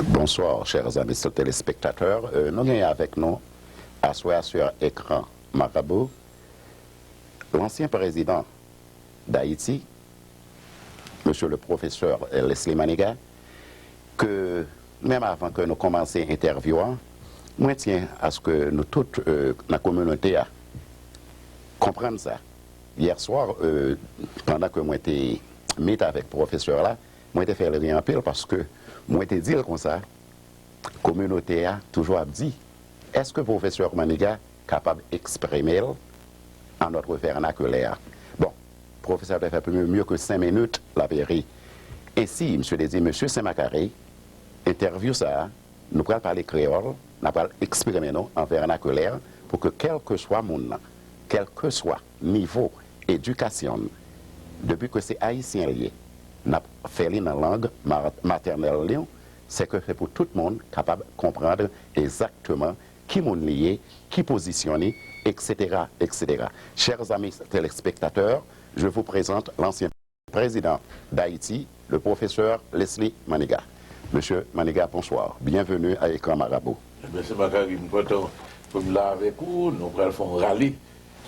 Bonsoir, chers amis téléspectateurs. Nous avons avec nous, assis sur écran Marabout, l'ancien président d'Haïti, monsieur le professeur Leslie Maniga, que même avant que nous commencions l'interview, moi tiens à ce que nous toutes, la communauté, comprendre ça. Hier soir, pendant que moi j'étais mis avec le professeur là, moi j'étais fait le rien en pile parce que moi j'étais dit comme ça, la communauté a toujours dit, est-ce que le professeur Maniga est capable d'exprimer en notre vernaculaire? Bon, le professeur a fait mieux que 5 minutes la péri. Ainsi, monsieur dit, monsieur Saint-Macaré, interview ça, nous pourrons parler créole, nous pourrons exprimer nous en vernaculaire pour que quel que soit mon nom, quel que soit niveau éducation, depuis que c'est haïtien lié, n'a fait dans la langue maternelle, c'est que c'est pour tout le monde capable de comprendre exactement qui est lié, qui positionné, etc., etc. Chers amis téléspectateurs, je vous présente l'ancien président d'Haïti, le professeur Leslie Maniga. Monsieur Maniga, bonsoir. Bienvenue à Écran Marabout. Monsieur Macari, nous comptons comme là avec vous, nous allons râler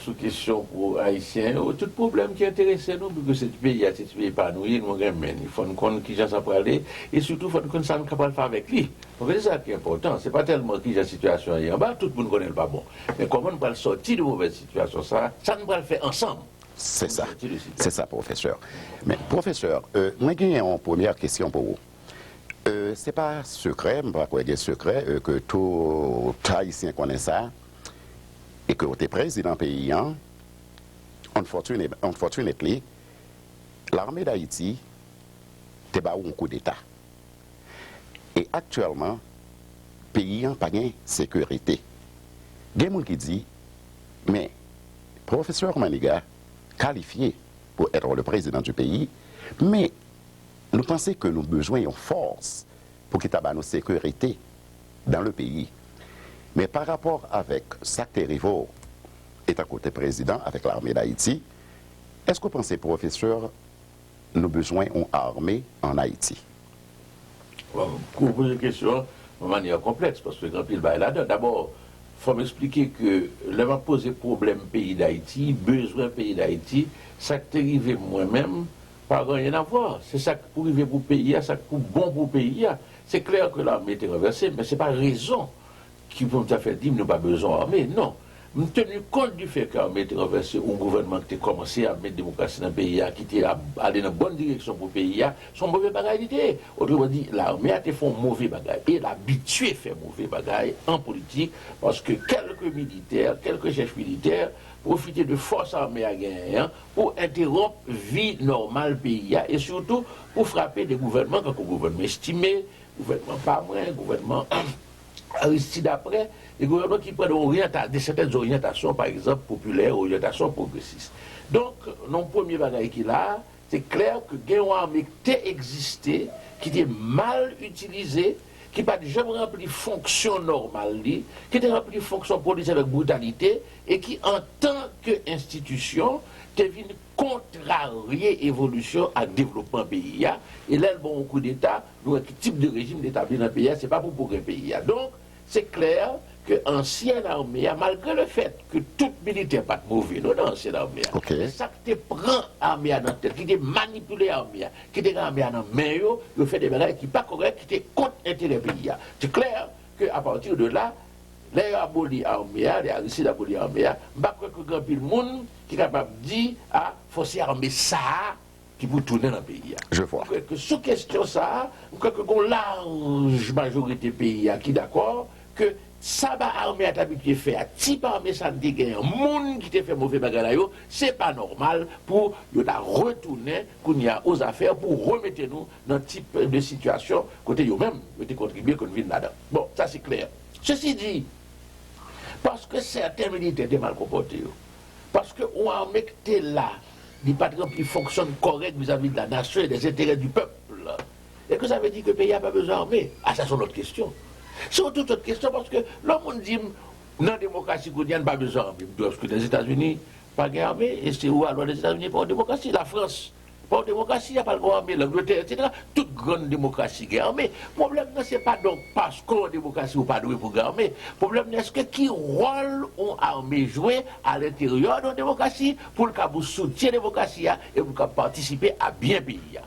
sous question pour Haïtiens, tout problème qui intéresse nous, parce que ce pays a été épanoui, nous avons il faut nous connaître qui ça peut aller, et surtout il faut nous connaître ça nous capable de faire avec lui. Donc c'est ça qui est important, c'est pas tellement qui la situation est en bas, tout le monde connaît le pas bon. Mais comment nous allons sortir de mauvaise situation, ça nous allons le faire ensemble. C'est ça, professeur. Mais professeur, moi j'ai une première question pour vous. Ce n'est pas secret, je ne sais pas secret, que tout Haïtien connaît ça, et que vous êtes président pays, unfortunately, l'armée d'Haïti a eu un coup d'État. Et actuellement, le pays n'a pas de sécurité. Il y a des gens qui disent, mais professeur Maniga, qualifié pour être le président du pays, mais nous pensons que nous avons besoin de force pour qu'il y ait une sécurité dans le pays. Mais par rapport avec Sacté Rivo est à côté président avec l'armée d'Haïti, est-ce que vous pensez, professeur, nous avons besoin d'une armée en Haïti? Pour poser une question de manière complexe, parce que grand pile est là-dedans. D'abord, il faut m'expliquer que là, poser problème pays d'Haïti, besoin pays d'Haïti, Sacté Rivo moi-même, pas rien à voir. C'est ça pour arriver pour le pays, ça pour bon pour le pays. C'est clair que l'armée était renversée, mais ce n'est pas raison qui peut tout à fait dire que nous n'avons pas besoin d'armée. Non. Nous tenu compte du fait que l'armée était renversée, un gouvernement qui a commencé à mettre la démocratie dans le pays, qui était allé dans la bonne direction pour le pays, son mauvais bagage. Autrement dit, l'armée a fait un mauvais bagage. Et l'habitué fait mauvais bagage en politique, parce que quelques militaires, quelques chefs militaires, profiter de force armée à gagner pour interrompre la vie normale du pays et surtout pour frapper des gouvernements comme le gouvernement estimé, le gouvernement pas moins, le gouvernement Aristide après, les gouvernements qui prennent certaines orientations, par exemple populaires, orientations progressistes. Donc, notre premier bagage qu'il a, c'est clair que il y a une armée qui existait, qui était mal utilisée, qui n'a jamais rempli fonction normale, qui a rempli fonction politique avec brutalité, et qui, en tant qu'institution, devine contrarier l'évolution et le développement du pays. Et là, le bon coup d'État, quel type de régime d'établir dans le pays, ce n'est pas pour le pays. Donc, c'est clair que l'ancienne armée, malgré le fait que tout militaire n'est pas mauvais, non, dans l'ancienne armée, ça qui te prend l'armée dans la tête, qui te manipule l'armée, qui te l'armée dans la main, il fait des bagages qui ne sont pas corrects, qui te contre l'intérêt du pays. C'est clair qu'à partir de là, les abolis l'armée, les Aristide abolis l'armée, je ne crois que grand pile monde qui est capable de dire à forcer l'armée ça qui vous tourner dans le pays. Je vois. Que sous question ça, je crois que une large majorité du pays qui est d'accord que ça va armée à habitué fait à type armée ça ne gagne un monde qui te fait mauvais bagarre là c'est pas normal pour yo la retourner qu'on y a aux affaires pour remettre nous dans type de situation côté yo même te contribuer qu'on vienne là-dedans. Bon, ça c'est clair. Ceci dit, parce que certains militaires étaient mal comportés, parce que on armée qui était là, il pas qui fonctionne correct vis-à-vis de la nation et des intérêts du peuple. Et que ça veut dire que le pays n'a pas besoin d'armée? Ah, ça c'est notre question. C'est toute autre question parce que l'homme dit dans la démocratie il n'y a pas besoin d'armée. Parce que les États-Unis, pas d'armée, et c'est où alors les États-Unis pour la démocratie? La France, Pour la démocratie, il n'y a pas le droit armé, l'Angleterre, etc. Toute grande démocratie qui est armée. Le problème, ce n'est pas donc parce qu'on démocratie ou pas doué pour armée. Le problème, est-ce que qui rôle ont armé joué à l'intérieur de la démocratie pour le cas soutien la démocratie et pour participer à bien pays.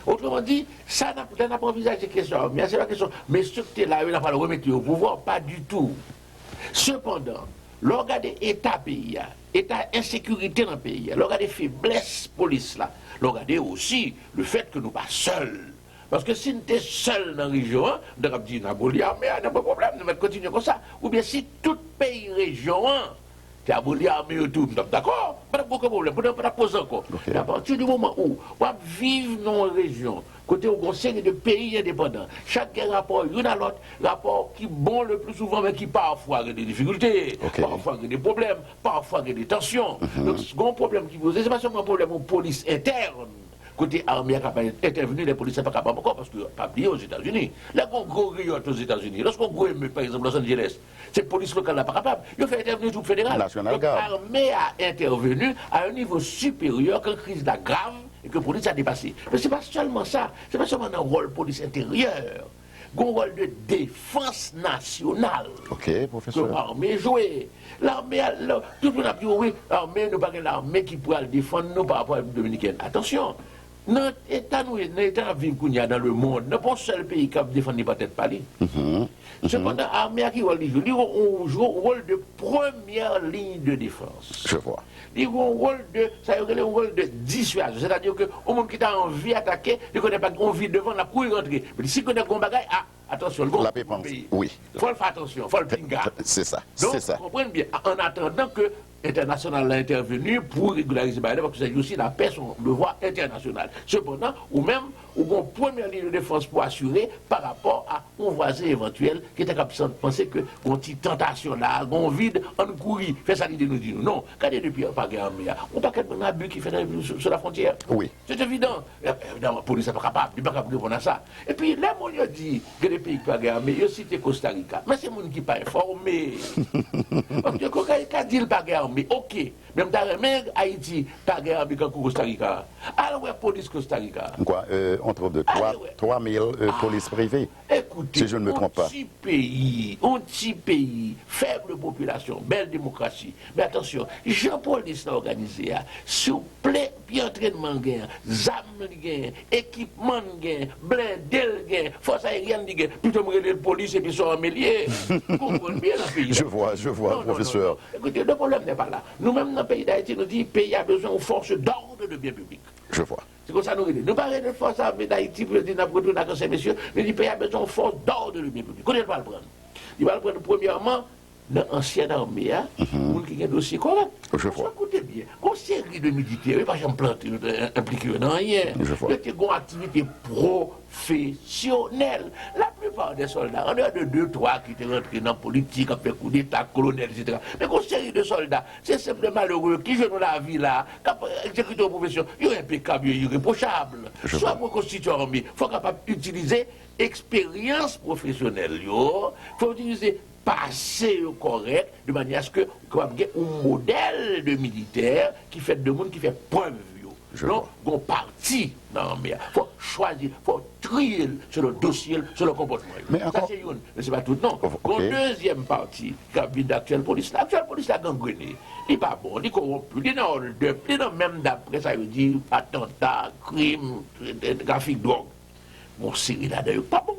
Autrement dit, ça n'a pas envisagé la question, mais c'est la question. Mais ce que tu es là, il n'a pas le remettre au pouvoir, pas du tout. Cependant, l'organe d'État pays, État insécurité dans le pays, l'organe de faiblesse police là, l'organe aussi le fait que nous pas seuls. Parce que si nous sommes seuls dans la région, nous avons dit, mais il n'y a pas de problème, nous allons continuer comme ça. Ou bien si tout pays région, tu as aboli l'armée et tout, d'accord, pas de problème, pas de poser encore. Mais à partir du moment où on vivre dans une région, côté au conseil de pays indépendants, chaque rapport, il y en a l'autre, rapport qui bon le plus souvent, mais qui parfois a des difficultés, parfois a des problèmes, parfois a des tensions. Donc, ce grand problème qui pose, c'est pas seulement un problème de police interne. Côté armée est intervenu, les policiers ne sont pas capables encore parce que pas oublié aux États-Unis. Là, qu'on gros riot aux États-Unis, lorsqu'on gros émeut, par exemple, Los Angeles, cette police locale n'est pas capable. Il fait intervenir tout le fédéral. Donc, l'armée a intervenu à un niveau supérieur que la crise là grave et que la police a dépassé. Mais ce n'est pas seulement ça, ce n'est pas seulement un rôle police intérieur. Un rôle de défense nationale. Ok, professeur. Que l'armée jouait. L'armée, tout le monde a dit oui, l'armée, nous pas l'armée qui pourra le défendre nous par rapport à la Dominicaine. Attention, notre État, nous, l'État vivre qu'on y a dans le monde, n'est pas le seul pays qui a défendu peut-être pas lui. Cependant, l'armée qui joue un rôle de première ligne de défense. Je vois. Il joue un rôle de dissuasion. C'est-à-dire que au monde qui a envie d'attaquer, il ne connaît pas envie devant la couille rentrer. Mais si il connaît un bagage, attention, le la dépense. Oui. Il faut faire attention, il faut le pinga. C'est ça. Donc, c'est ça. comprenez bien, en attendant que l'international a intervenu pour régulariser Biden, parce que c'est aussi la paix, son devoir international. Cependant, ou même, ou une première ligne de défense pour assurer par rapport à un voisin éventuel qui était capable de penser que une petite tentation là, un vide, on courit, fait ça l'idée nous dit non. Quand il y a depuis pas guerre, on pas qu'un abus qui fait sur la frontière. Oui. C'est évident. Évidemment, la police n'est pas capable, il n'est pas capable de répondre à ça. Et puis, là, on a dit que les pays qui pas guerre, mais il cité Costa Rica. Mais c'est les gens qui ne sont pas informés. Parce que Costa Rica dit qu'il pas guerre, mais ok. Même dans Haïti, pas guerre avec Costa Rica. Alors, la police Costa Rica. Quoi, on trouve de 3 000 polices privées. Écoutez, si je ne me trompe pas. Un petit pays, faible population, belle démocratie. Mais attention, Jean-Police l'a organisé, sur plein entraînement, ZAM, équipement, blindé, force aérienne, plutôt que la police et puis sont améliés. Vous comprenez bien le pays. Je vois, professeur. Non. Écoutez, le problème n'est pas là. Nous-mêmes, dans le pays d'Haïti, nous disons que le pays a besoin de forces d'ordre de bien public. Je vois. C'est comme ça nous disons. Nous parlons de force armée d'Haïti pour dire que ces messieurs, mais le pays a besoin de force d'ordre de bien public. Comment il va le prendre? Il va le prendre premièrement dans l'ancienne armée, pour qu'il y ait un dossier correct. Je vois. Écoutez bien, une série de militaires, ils ne sont pas impliqués dans rien. Je vois. Ils ont une activité professionnelle. La plupart des soldats, en dehors de 2-3 qui étaient rentrés dans la politique, ont fait coup d'État, colonel, etc. Mais une série de soldats, c'est simplement malheureux qui jouent dans la vie là, qui exécutent une profession, ils sont impeccables, ils sont irréprochables. Soit pour constituer l'armée, il faut capable d'utiliser expérience professionnelle. Il faut utiliser passé correct de manière à ce que vous ayez un modèle de militaire qui fait de monde qui fait preuve. Donc, on parti dans l'armée. Il faut choisir, il faut trier sur le dossier, sur le comportement. Mais ça, c'est une, mais ce n'est pas tout, non. Okay. Deuxième partie, qui d'actuelle police. L'actuelle police a gangrené. Il n'est pas bon, il est corrompu, il est dans le hold-up, il est dans même d'après ça veut dire attentat, crime, trafic de drogue. Mon série là, d'ailleurs, pas bon.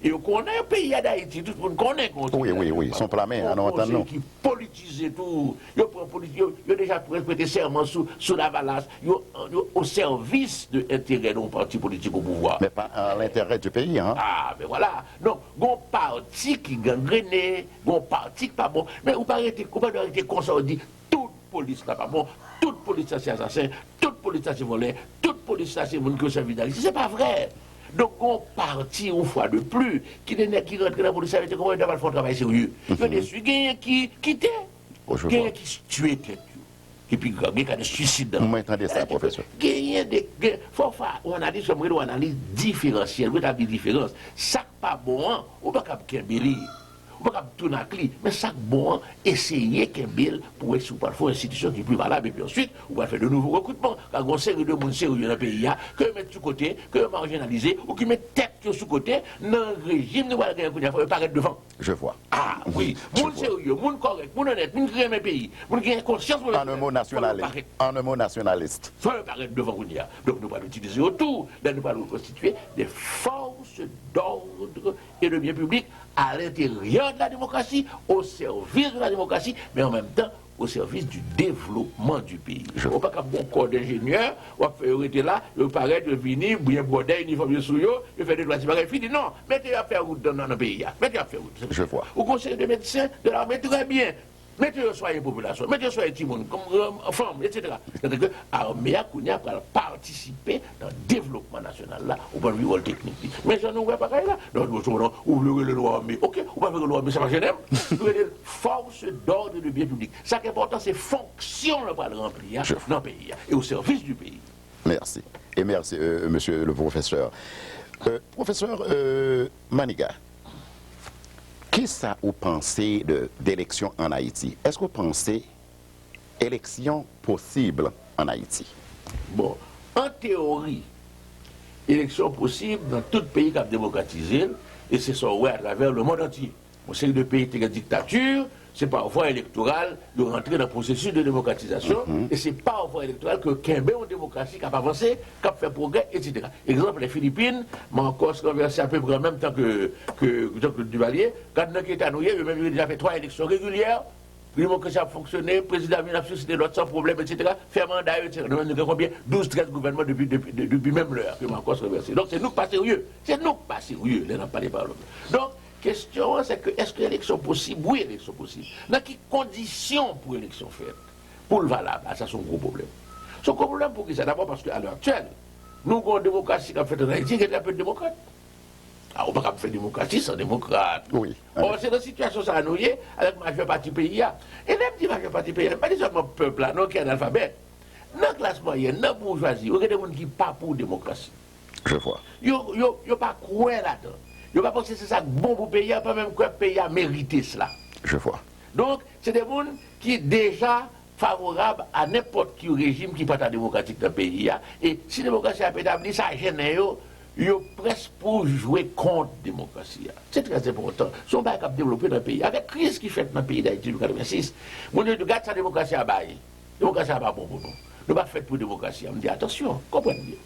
Et on connaît le pays d'Haïti, tout le monde connaît. Oui, ils sont plamés, nous entendons. Qui politisent tout. Ils ont déjà prêté serment sous la valasse, au service de l'intérêt d'un parti politique au pouvoir. Mais pas à l'intérêt du pays, hein. Ah, mais voilà. Donc, il y a un parti qui gangrené, il y a un parti qui n'est pas bon. Mais vous ne pouvez pas arrêter comme ça, on dit, toute police n'est pas bon, toute police c'est assassin, toute police c'est volé, toute police c'est monde qui servi d'Haïti. Ce n'est pas vrai. Donc, on partit une fois de plus, qui rentre dans la police, avec comment il doit faire un travail sérieux. Il y a des sujets qui quittent, il y a qui tuent tête. Et puis, il y a des suicides. Vous m'entendez ça, professeur? Il y a des. On a dit, on analyse différentielle, vous avez une différence. Ça, pas bon, on ne peut pas qu'un bélier. on va tourner à clé. Mais ça, bon, essayer qu'un bill pour faire une institution qui est plus valable, et puis ensuite, on va faire de nouveaux recrutements. Quand on sait que de monde sérieux dans le pays, que mettre sous côté, que marginaliser, ou qui met tête sous côté, dans le régime, nous allons paraître devant. Je vois. Ah oui, monde sérieux, monde correct, monde honnête, monde qui aime le pays, monde qui a conscience. En un mot nationaliste. En un mot nationaliste. Soit le paraître devant qu'on y a. Donc nous allons utiliser autour, nous allons constituer des forces d'ordre et de bien public à l'intérieur de la démocratie, au service de la démocratie, mais en même temps au service du développement du pays. On ne peut pas bon corps d'ingénieur, on va faire là, on paraît de venir, bien broder, uniforme sur eux, et faire des droits de fini. Non, mettez à faire route dans le pays. Mettez à faire route. Je vois. Au conseil de médecins de l'armée, très bien. Mettez soyez population, mettez soyez Timon, comme femmes, etc. C'est-à-dire que l'armée a participer dans le développement national là, au point de vue technique. Mais ça nous va pas là. Donc nous ouvrons le droit armé. Ok, on va faire le droit armé, ça va gêner. Nous avons force d'ordre de bien public. Ça qui est important, c'est fonction le remplir dans le pays et au service du pays. Merci. Et merci, monsieur le professeur. Professeur Maniga. Qu'est-ce que vous pensez d'élections en Haïti? Est-ce que vous pensez élection possible en Haïti? Bon, en théorie, élection possible dans tout pays qui a démocratisé, et c'est ça, ouais, à travers le monde entier. On sait que le pays est en dictature, c'est par voie électorale de rentrer dans le processus de démocratisation, et c'est par voie électorale que Kembe en démocratie qui a avancé, qui a fait progrès, etc. Exemple, les Philippines, mais encore renversé à peu près en même temps que Duvalier, quand nous avons été déjà fait 3 élections régulières, la démocratie a fonctionné, le président a mis la société l'autre sans problème, etc. Fait mandat, etc. Nous avons combien 12-13 gouvernements depuis même l'heure que Marcos renversé. Donc c'est nous pas sérieux. C'est nous pas sérieux, les n'ont pas les paroles. Donc, question, c'est que est-ce que l'élection possible? Oui, élection possible. Dans quelles conditions pour l'élection faite? Pour le valable, ça c'est un gros problème. C'est un gros problème pour qui ça? D'abord parce qu'à l'heure actuelle, nous avons une démocratie qui a fait en Haïti, qui est un peu de démocrate. Ah, on ne peut pas faire démocratie sans démocrate. Oui. Bon, c'est dans la situation ça nous y est, avec ma majeure partie pays. Et même si ma majeure partie pays, pas seulement le peuple, non, qui est analphabète. Dans la classe moyenne, dans la bourgeoisie, il y a des gens qui ne sont pas pour la démocratie. Je vois. Ils ne pas croire là-dedans. Ils ne pas penser que c'est ça bon pour le pays, pas même que le pays a mérité cela. Je vois. Donc, c'est des gens qui sont déjà favorables à n'importe quel régime qui n'est pas démocratique dans le pays. Et si la démocratie a établi, ça gêne. Ils sont presque pour jouer contre la démocratie. C'est très important. Ils sont pas capables de développer dans le pays. Avec la crise qui fait dans le pays d'Haïti en 1986, mon Dieu, regarde sa démocratie à bail. La démocratie n'est pas bon pour nous. Nous ne pas fait pour la démocratie. On me dit attention, comprenez bien.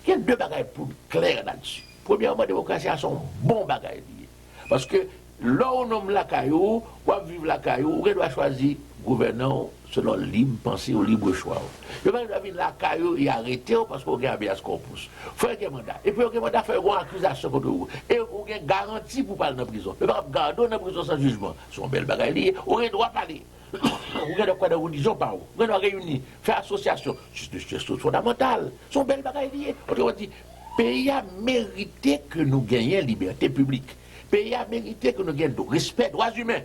Il y a 2 bagages pour clair là-dessus. Premièrement, la démocratie a son bon bagage lié. Parce que là où on nomme la caillou, ou à vivre la caillou, on doit choisir gouvernant selon libre pensée ou libre choix. Le doit vivre la caillou et arrêter parce qu'on a un habeas corpus. Il faut un mandat. Et puis, on a un mandat faire une accusation contre vous. Et on a une garantie pour parler dans la prison. Le pas garder dans la prison sans jugement. Son bel bagage lié. On a le droit de parler. On a quoi de religion par où. On doit réunir, faire association. C'est fondamental. Son bel bagage lié. Autrement dit, le pays a mérité que nous gagnions liberté publique. Le pays a mérité que nous gagnions respect, droits humains.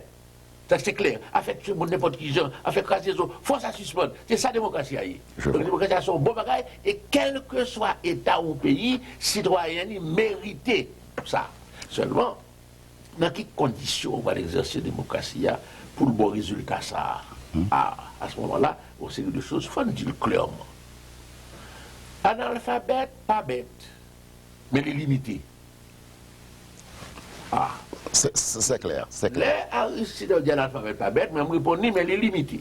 Ça c'est clair. Avec tout le monde, n'importe qui, avec racisme, force à suspendre. C'est ça la démocratie. Donc la démocratie a son bon bagage et quel que soit État ou pays, citoyen mérité ça. Seulement, dans quelles conditions on va exercer la démocratie pour le bon résultat ça? À ce moment-là, on sait de choses, il faut le dire clairement. Analphabète, pas bête, mais les limités. Ah. C'est clair, c'est clair. Les Aristide dit analphabète, pas bête, mais je me réponds, mais les limités.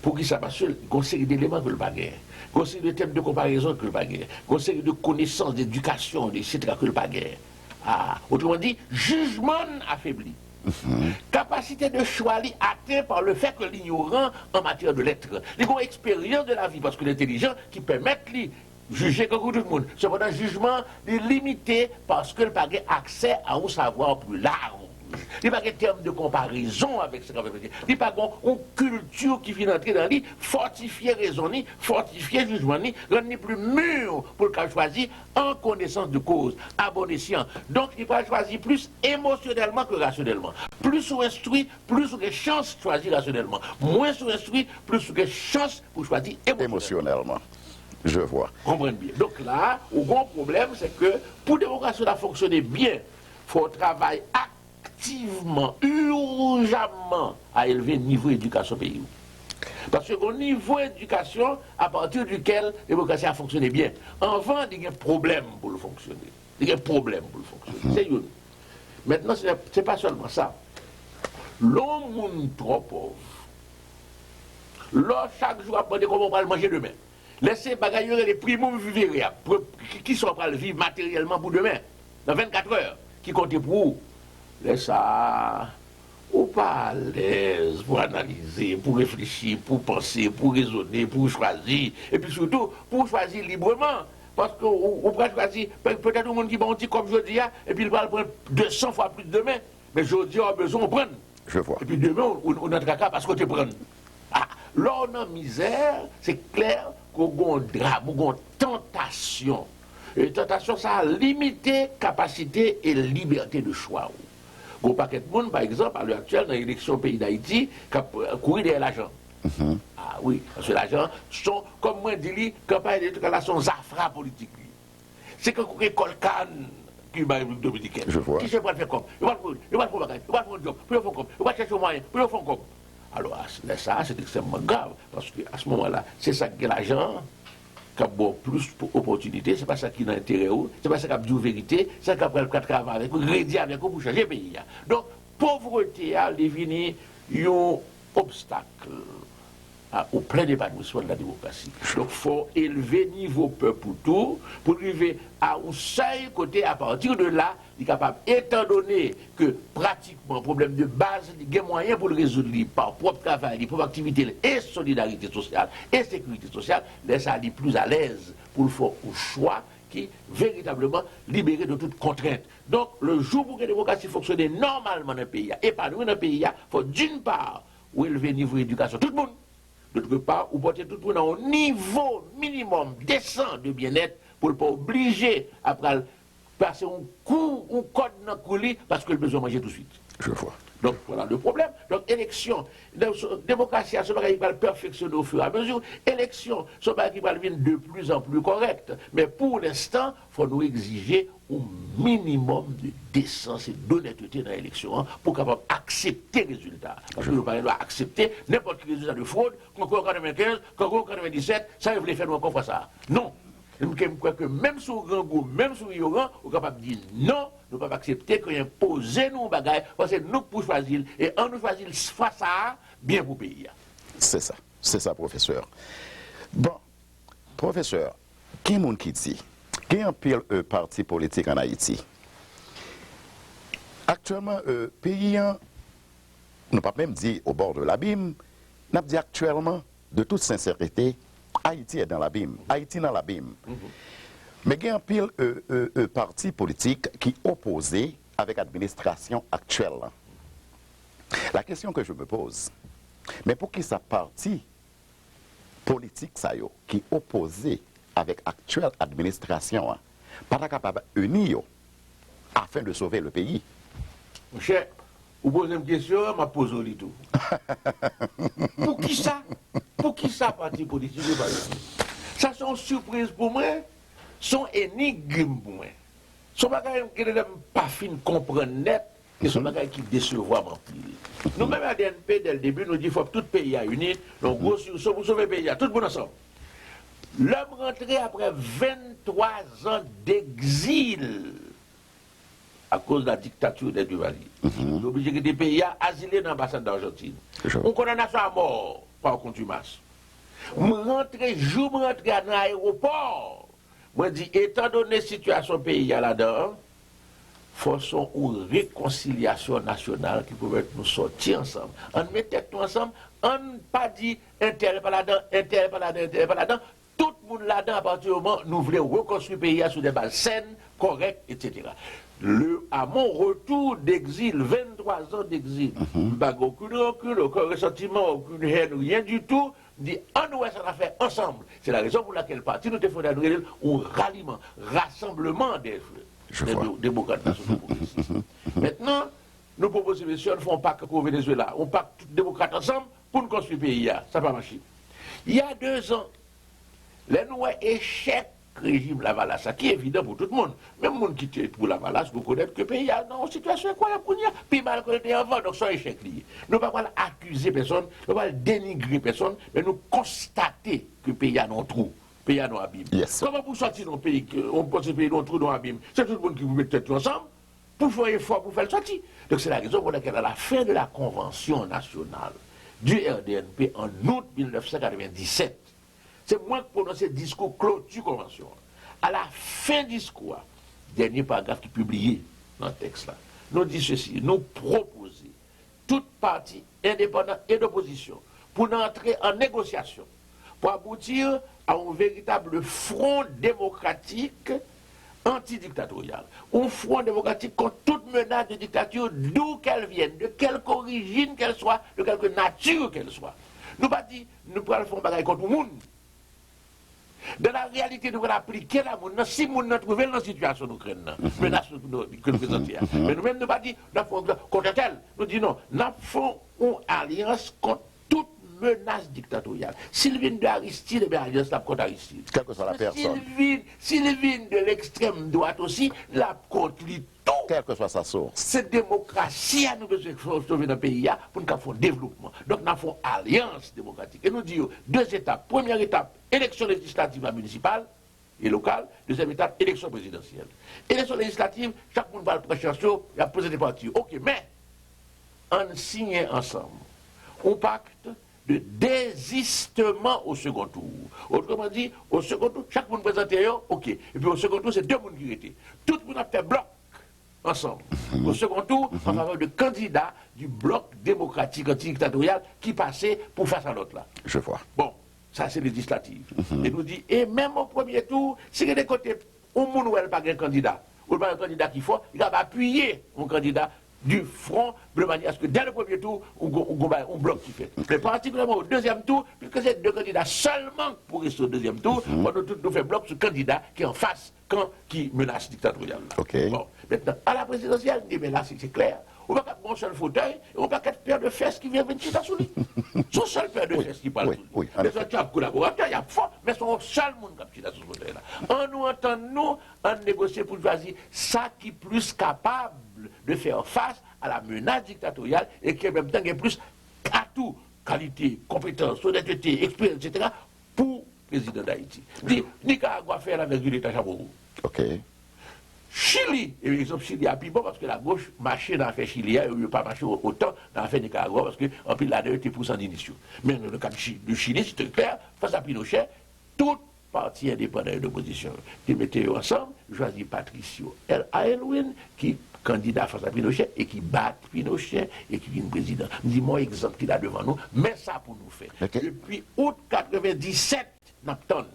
Pour qui ça passe, il y a une série d'éléments que le baguette, une série de thèmes de comparaison que le baguette, une série de connaissances, d'éducation, etc. que le baguette. Ah. Autrement dit, jugement affaibli. Capacité de choix atteint par le fait que l'ignorant en matière de lettres, il y a une expérience de la vie parce que l'intelligent qui permet de juger comme tout le monde. Cependant, le jugement est limité parce que le pas accès à un savoir plus large. Il n'y a pas de terme de comparaison avec ce qu'on veut dire. Il n'y a pas une culture qui vient entrer dans lui, fortifier raison, fortifier jugement, rendre plus mûr pour le cas choisir en connaissance de cause, à bon escient. Donc, il va choisir plus émotionnellement que rationnellement. Plus sous instruit, plus sous des chances de choisir rationnellement. Moins sous instruit, plus sous des chances pour choisir émotionnellement. Je vois. Comprenez bien. Donc là, le grand problème, c'est que pour la démocratie à fonctionner bien, il faut un travail actif impérativement, urgemment à élever le niveau d'éducation pays. Parce qu'au niveau d'éducation, à partir duquel la démocratie a fonctionné bien, avant, il y a un problème pour le fonctionner. Il y a un problème pour le fonctionner. C'est une. Maintenant, ce n'est pas seulement ça. L'homme trop pauvre, là, chaque jour, après, comment on va le manger demain. Laissez bagailler les primos vivre qui sont prêts à vivre matériellement pour demain, dans 24 heures, qui comptent pour vous. Laissez ça, ou pas à l'aise pour analyser, pour réfléchir, pour penser, pour raisonner, pour choisir, et puis surtout, pour choisir librement. Parce qu'on peut choisir, peut-être au monde qui va un petit comme je dis, et puis il va le prendre 200 fois plus demain, mais je dis, on a besoin de prendre. Je vois. Et puis demain, on a un caca parce qu'on te prend. Ah, là, on a misère, c'est clair qu'on a un drame, qu'on a une tentation. Et tentation, ça a limité capacité et liberté de choix. Il y a un paquet de monde, par exemple, à l'heure actuelle, dans l'élection au pays d'Haïti, qui a couru derrière l'argent. Ah oui, parce que l'argent, sont, comme moi je dis, campagne d'éducation, là, sont zafra politiques. C'est que l'école Cannes, qui m'a République dominicaine. Je vois. Qui se prend faire comme? Il va prendre un job, il va faire comme, il va chercher un moyen, il va faire comme. Alors, ça, c'est extrêmement grave, parce qu'à ce moment-là, c'est ça que l'argent, qui a plus d'opportunités, c'est pas ça qui est dans l'intérêt, c'est pas ça qui a de vérité, c'est ça qui a pris le travail avec vous, rédi avec vous pour changer le pays. Donc, pauvreté a devenu un obstacle au plein épanouissement de la démocratie. Donc, il faut élever le niveau peuple pour tout, pour arriver à un seul côté, à partir de là, il est capable, étant donné que pratiquement, problème de base, il y a moyen pour le résoudre par propre travail, propre activité, et solidarité sociale, et sécurité sociale, laisse aller plus à l'aise pour le faire au choix qui véritablement libéré de toute contrainte. Donc, le jour où la démocratie fonctionne normalement dans un pays, épanoui dans un pays, il faut d'une part, élever le niveau d'éducation, tout le monde. D'autre part, ou porter tout le monde à un niveau minimum décent de bien-être pour ne pas obliger après passer un coup ou code dans le coulis parce qu'il a besoin de manger tout de suite. Je vois. Donc voilà le problème. Donc élection, démocratie, c'est pas qui va le perfectionner au fur et à mesure. Élection, c'est pas qui va devenir de plus en plus correct. Mais pour l'instant, il faut nous exiger un minimum de décence et d'honnêteté dans l'élection pour capable accepter les résultats. Parce que nous ne doit accepter n'importe quel résultat de fraude, concours 95, concours 97, ça, vous voulez faire nous encore ça. Non. Je crois que même sur grand goût, même sur ignorant, on est capable de dire non, nous ne pouvons pas accepter qu'on impose nous bagaille, parce que nous pour choisir, et en nous choisir face à bien pour le pays. C'est ça, professeur. Bon, professeur, qui est le monde qui dit, qui est un pile parti politique en Haïti? Actuellement, pays, nous ne pas même dire au bord de l'abîme, nous dit actuellement, de toute sincérité, Haïti est dans l'abîme. Haïti dans l'abîme. Mais il y a un pile parti politique qui est opposé avec l'administration actuelle. La question que je me pose, mais pour qui ça parti politique ça yo, qui est opposé avec l'actuelle administration, pas capable d'unir afin de sauver le pays? Mon cher, vous posez une question, je pose au tout. Pour qui ça? Pour qui ça, parti politique? Ça, c'est une surprise pour moi, son énigme pour moi. Son bagage qui n'est pas fin comprendre net, et son bagage qui décevoir mon pile. Nous-mêmes à DNP, dès le début, nous disons qu'il faut que tout pays a uni, donc pour sauver le pays, tout le monde ensemble. L'homme rentré après 23 ans d'exil à cause de la dictature des Duvalier. Il est obligé que des pays asilés dans l'ambassade d'Argentine. On condamnation à mort par contumace. Je rentre dans l'aéroport. Moi, je dis, étant donné la situation du pays là-dedans, faisons une réconciliation nationale qui peut nous sortir ensemble. On met tête ensemble, on ne pas dit intérêt pas là-dedans, intérêt pas là-dedans, intérêt pas là-dedans. Tout le monde là-dedans, à partir du moment où nous voulons reconstruire le pays sur des bases saines, correctes, etc. À mon retour d'exil, 23 ans d'exil, aucune rancune, aucun ressentiment, aucune haine, rien du tout, dit on nous ça fait ensemble. C'est la raison pour laquelle le parti nous défendait un ralliement, rassemblement des démocrates nationaux progressistes. Maintenant, nous proposons, messieurs, nous ne faisons pas qu'au Venezuela, on part tous les démocrates ensemble pour nous construire le pays. Ça va marcher. Il y a 2 ans, les nous échec régime Lavalas, ça qui est évident pour tout le monde. Même le monde qui était pour Lavalas, vous connaissez que le pays a une situation incroyable pour nous. Puis mal qu'on était avant, donc c'est un échec lié. Nous ne pouvons pas accuser personne, nous ne pouvons pas dénigrer personne, mais nous constater que le pays a un trou. Pays à nos abîmes. Yes. Comment vous sortir dans le pays, on pense que le pays dans un trou, dans un abîme? C'est tout le monde qui vous met tête ensemble pour faire un effort pour faire le sortir. Donc c'est la raison pour laquelle, à la fin de la convention nationale du RDNP en août 1997, c'est moi qui prononce le discours clôture convention. À la fin du discours, dernier paragraphe qui est publié dans le texte là, nous dit ceci, nous proposer toute partie indépendante et d'opposition pour entrer en négociation, pour aboutir à un véritable front démocratique antidictatorial. Un front démocratique contre toute menace de dictature, d'où qu'elle vienne, de quelque origine qu'elle soit, de quelque nature qu'elle soit. Nous pas dit, nous prenons faire un bagage contre le monde. Dans la réalité, nous allons appliquer la monde. Si nous nous trouvons dans la situation nous craignons, menace que nous présentons. Mais nous-mêmes, nous pas dit, nous faisons contre elle. Nous disons non, nous faisons une alliance contre toute menace dictatoriale. S'il vient de Aristide, eh alliance la contre Aristide. Quelle que soit la personne. S'il vient de l'extrême droite aussi, la contre lui tout. Quelle que soit sa source. Cette démocratie a nous besoin de sauver dans le pays pour nous faire un développement. Donc nous avons alliance démocratique. Et nous disons deux étapes. Première étape, élection législative et municipale et locale. Deuxième étape, élection présidentielle. Élection législative, chaque monde va le prêcher, il y a posé des partis. Ok, mais on signe ensemble un pacte de désistement au second tour. Autrement dit, au second tour, chaque monde présente ok. Et puis au second tour, c'est deux mondes qui étaient. Tout le monde a fait bloc ensemble. Au second tour, en faveur de candidats du bloc démocratique antidictatorial qui passait pour face à l'autre là. Je vois. Bon, ça c'est législatif. Et nous dit, et même au premier tour, si il y a des côtés, on ne pas un candidat, ou pas un candidat qu'il faut, il va appuyer un candidat du front, de manière à ce que dès le premier tour, on bloque qui fait. Mais particulièrement au deuxième tour, puisque c'est deux candidats seulement pour rester au deuxième tour, on nous fait bloc ce candidat qui est en face, qui menace dictatoriale. Okay. Bon, maintenant, à la présidentielle, mais là c'est clair. On va pas un seul fauteuil, et on va pas quatre paires de fesses qui viennent venir sous lui. Son seul paire de fesses qui parle sous lui. Oui, mais son collaborateur, il y a fort, mais son seul monde qui est sous ce fauteuil là. On nous entend, nous, en négocier pour choisir ça qui est plus capable de faire face à la menace dictatoriale et qui en même temps est plus atout, qualité, compétence, honnêteté, expérience, etc. pour le président d'Haïti. Nicaragua fait avec l'État Chabourou. Ok. Chili, et exemple Chili a plus bon parce que la gauche marchait dans l'affaire Chili, il ne pas marché autant dans l'affaire Nicaragua parce qu'en plus là-dedans était pour d'initiaux. Mais dans le cas de Chili, c'est clair, face à Pinochet, toute partie indépendante d'opposition qui mettaient ensemble, choisit Patricio Aylwin qui candidat face à Pinochet et qui bat Pinochet et qui vient président. Dis-moi exemple qu'il a devant nous, mais ça pour nous faire. Okay. Depuis août 97, Napton.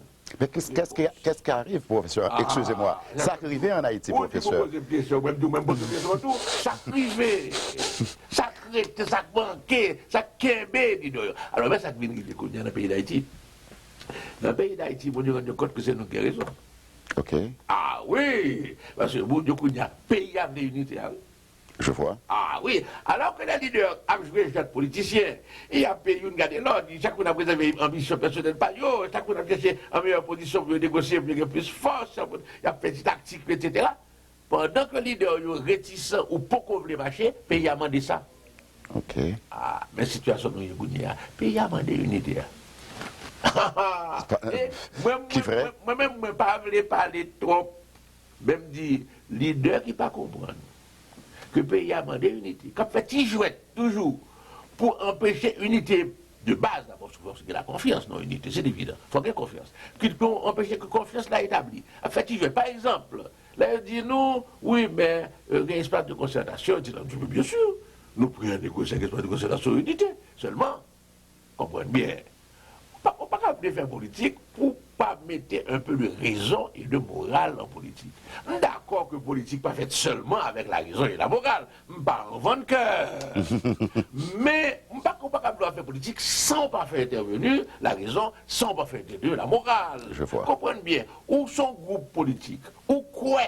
Mais qu'est-ce qui arrive, professeur? Excusez-moi. Ça arrivait en Haïti, professeur. Ça arrivait. Ça crête, ça manquait, ça québé, dis-nous. Alors, mais ça vient dans le pays d'Haïti. Dans le pays d'Haïti, vous vous rendez compte que c'est nous qui avons raison. Ok. Ah oui, parce que vous, il y a pays à unité. Je vois. Ah oui, alors que les leaders ont joué les politiciens, il y a payé une garde l'ordre, chacun a préservé une ambition personnelle par eux, chacun a cherché une meilleure position pour négocier, pour gagner plus force, il y a fait des tactiques, etc. Pendant que les leaders sont réticents ou pas qu'on veut marcher, le pays a demandé ça. Ok. Ah, mais la situation nous est le pays a demandé unité. Moi-même, je ne pas parler trop, même dit leader qui ne pas comprendre. Que le pays a demandé unité. Quand fait il jouait toujours pour empêcher unité de base, d'abord, parce que la confiance, non, unité, c'est évident. Il faut qu'il y ait confiance. Pour empêcher que la confiance l'a établie. En fait, il jouait. Par exemple, là, il dit non, oui, mais il y a un espace de concertation. Il dit, bien sûr, nous prenons des espaces de concertation unité. Seulement, comprenez bien, on ne peut pas faire politique pour pas mettre un peu de raison et de morale en politique. D'accord que politique pas faite seulement avec la raison et la morale, pas en vendre cœur. Mais on ne peut pas faire politique sans pas faire intervenir la raison, sans pas faire intervenir la morale. Je vois. Comprenez bien, où son groupe politique, où quoi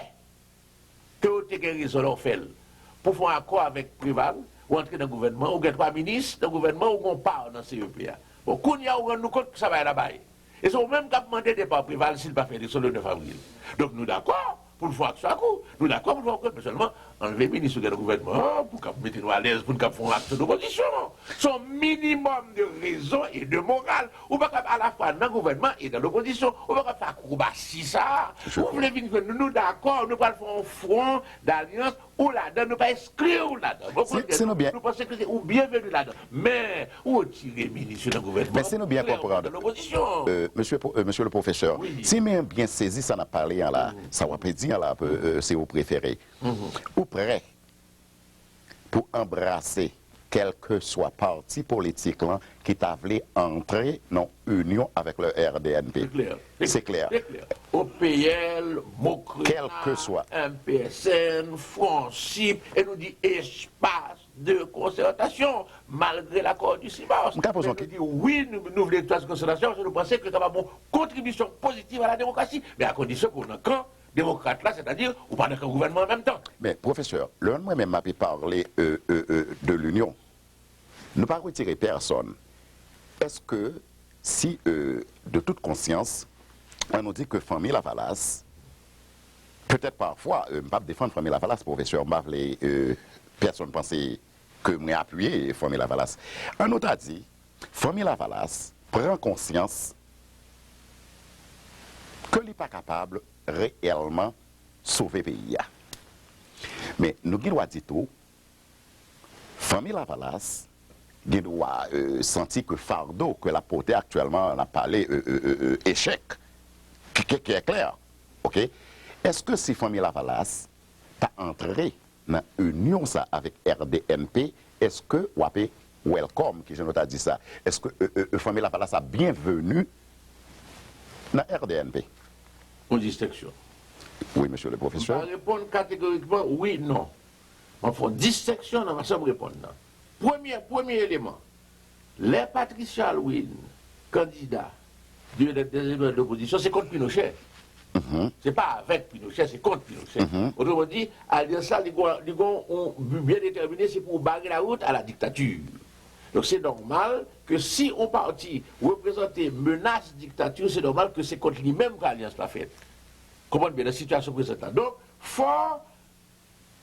que vous avez raison fait pour faire un accord avec Préval, ou entrer dans le gouvernement, ou être trois ministres dans le gouvernement, ou on part dans le CEPA. Bon, qu'on y a, on nous compte que ça va là-bas. Et c'est au même qui a demandé de pas préval s'il pas fait l'élection le 9 avril. Donc nous d'accord pour le faire ça coup. Nous d'accord pour le faire mais seulement enlever le ministre du gouvernement pour qu'on mette nous à l'aise, pour qu'on fasse un acte d'opposition. Son minimum de raison et de morale. Ou pas à la fois dans le gouvernement et dans l'opposition. Ou pas faire acrobatie ça. Vous voulez venir nous d'accord, nous pas faire un front d'alliance ou là-dedans, nous pas exclure là-dedans. Nous pensons que c'est ou bienvenue là-dedans. Mais où tirer le ministre dans le gouvernement? Mais c'est nous bien comprendre. Monsieur le professeur, oui. Si nous bien saisi, ça n'a parlé là, ça va pas dire là, c'est vous préférez. Ou prêt pour embrasser quel que soit parti politique là, qui t'a voulu entrer dans union avec le RDNP. C'est clair. OPL, Mokri, quel que soit. MPSN, Francip, et nous dit espace de concertation, malgré l'accord du CIBAS. Nous dit oui, nous voulons espace de concertation, parce que nous pensons que c'est une contribution positive à la démocratie, mais à condition qu'on a quand démocrate là, c'est-à-dire ou pas qu'un gouvernement en même temps. Mais professeur, le moi-même m'a parlé de l'union. Ne pas retirer personne. Est-ce que si de toute conscience, on nous dit que famille Lavalas, peut-être parfois, je ne pas défendre famille Lavalas, professeur, personne pensait que moi appuyer famille Lavalas. Un autre a dit, famille Lavalas prend conscience que n'est pas capable réellement sauver le pays. Mais nous devons dire tout, famille Lavalas, nous devons sentir que fardeau que la portée actuellement, on a parlé échec, qui est clair. Ok? Est-ce que si famille Lavalas t'a entré dans union ça avec RDNP, est-ce que ou welcome, qui je ne t'ai dit ça, est-ce que famille Lavalas a bienvenue dans RDNP? Une distinction. Oui, monsieur le professeur. On va répondre catégoriquement oui, non. On fait une distinction dans ma chambre répondre. Premier élément. Les Patricia Louin, candidats des l'opposition, c'est contre Pinochet. C'est pas avec Pinochet, c'est contre Pinochet. Autrement dit, alliance ça, les gens ont bien déterminé, c'est pour barrer la route à la dictature. Donc c'est normal que si on partit représenter menace dictature, c'est normal que c'est contre lui-même que l'alliance pas faite. Comprenez bien la situation présente. Donc,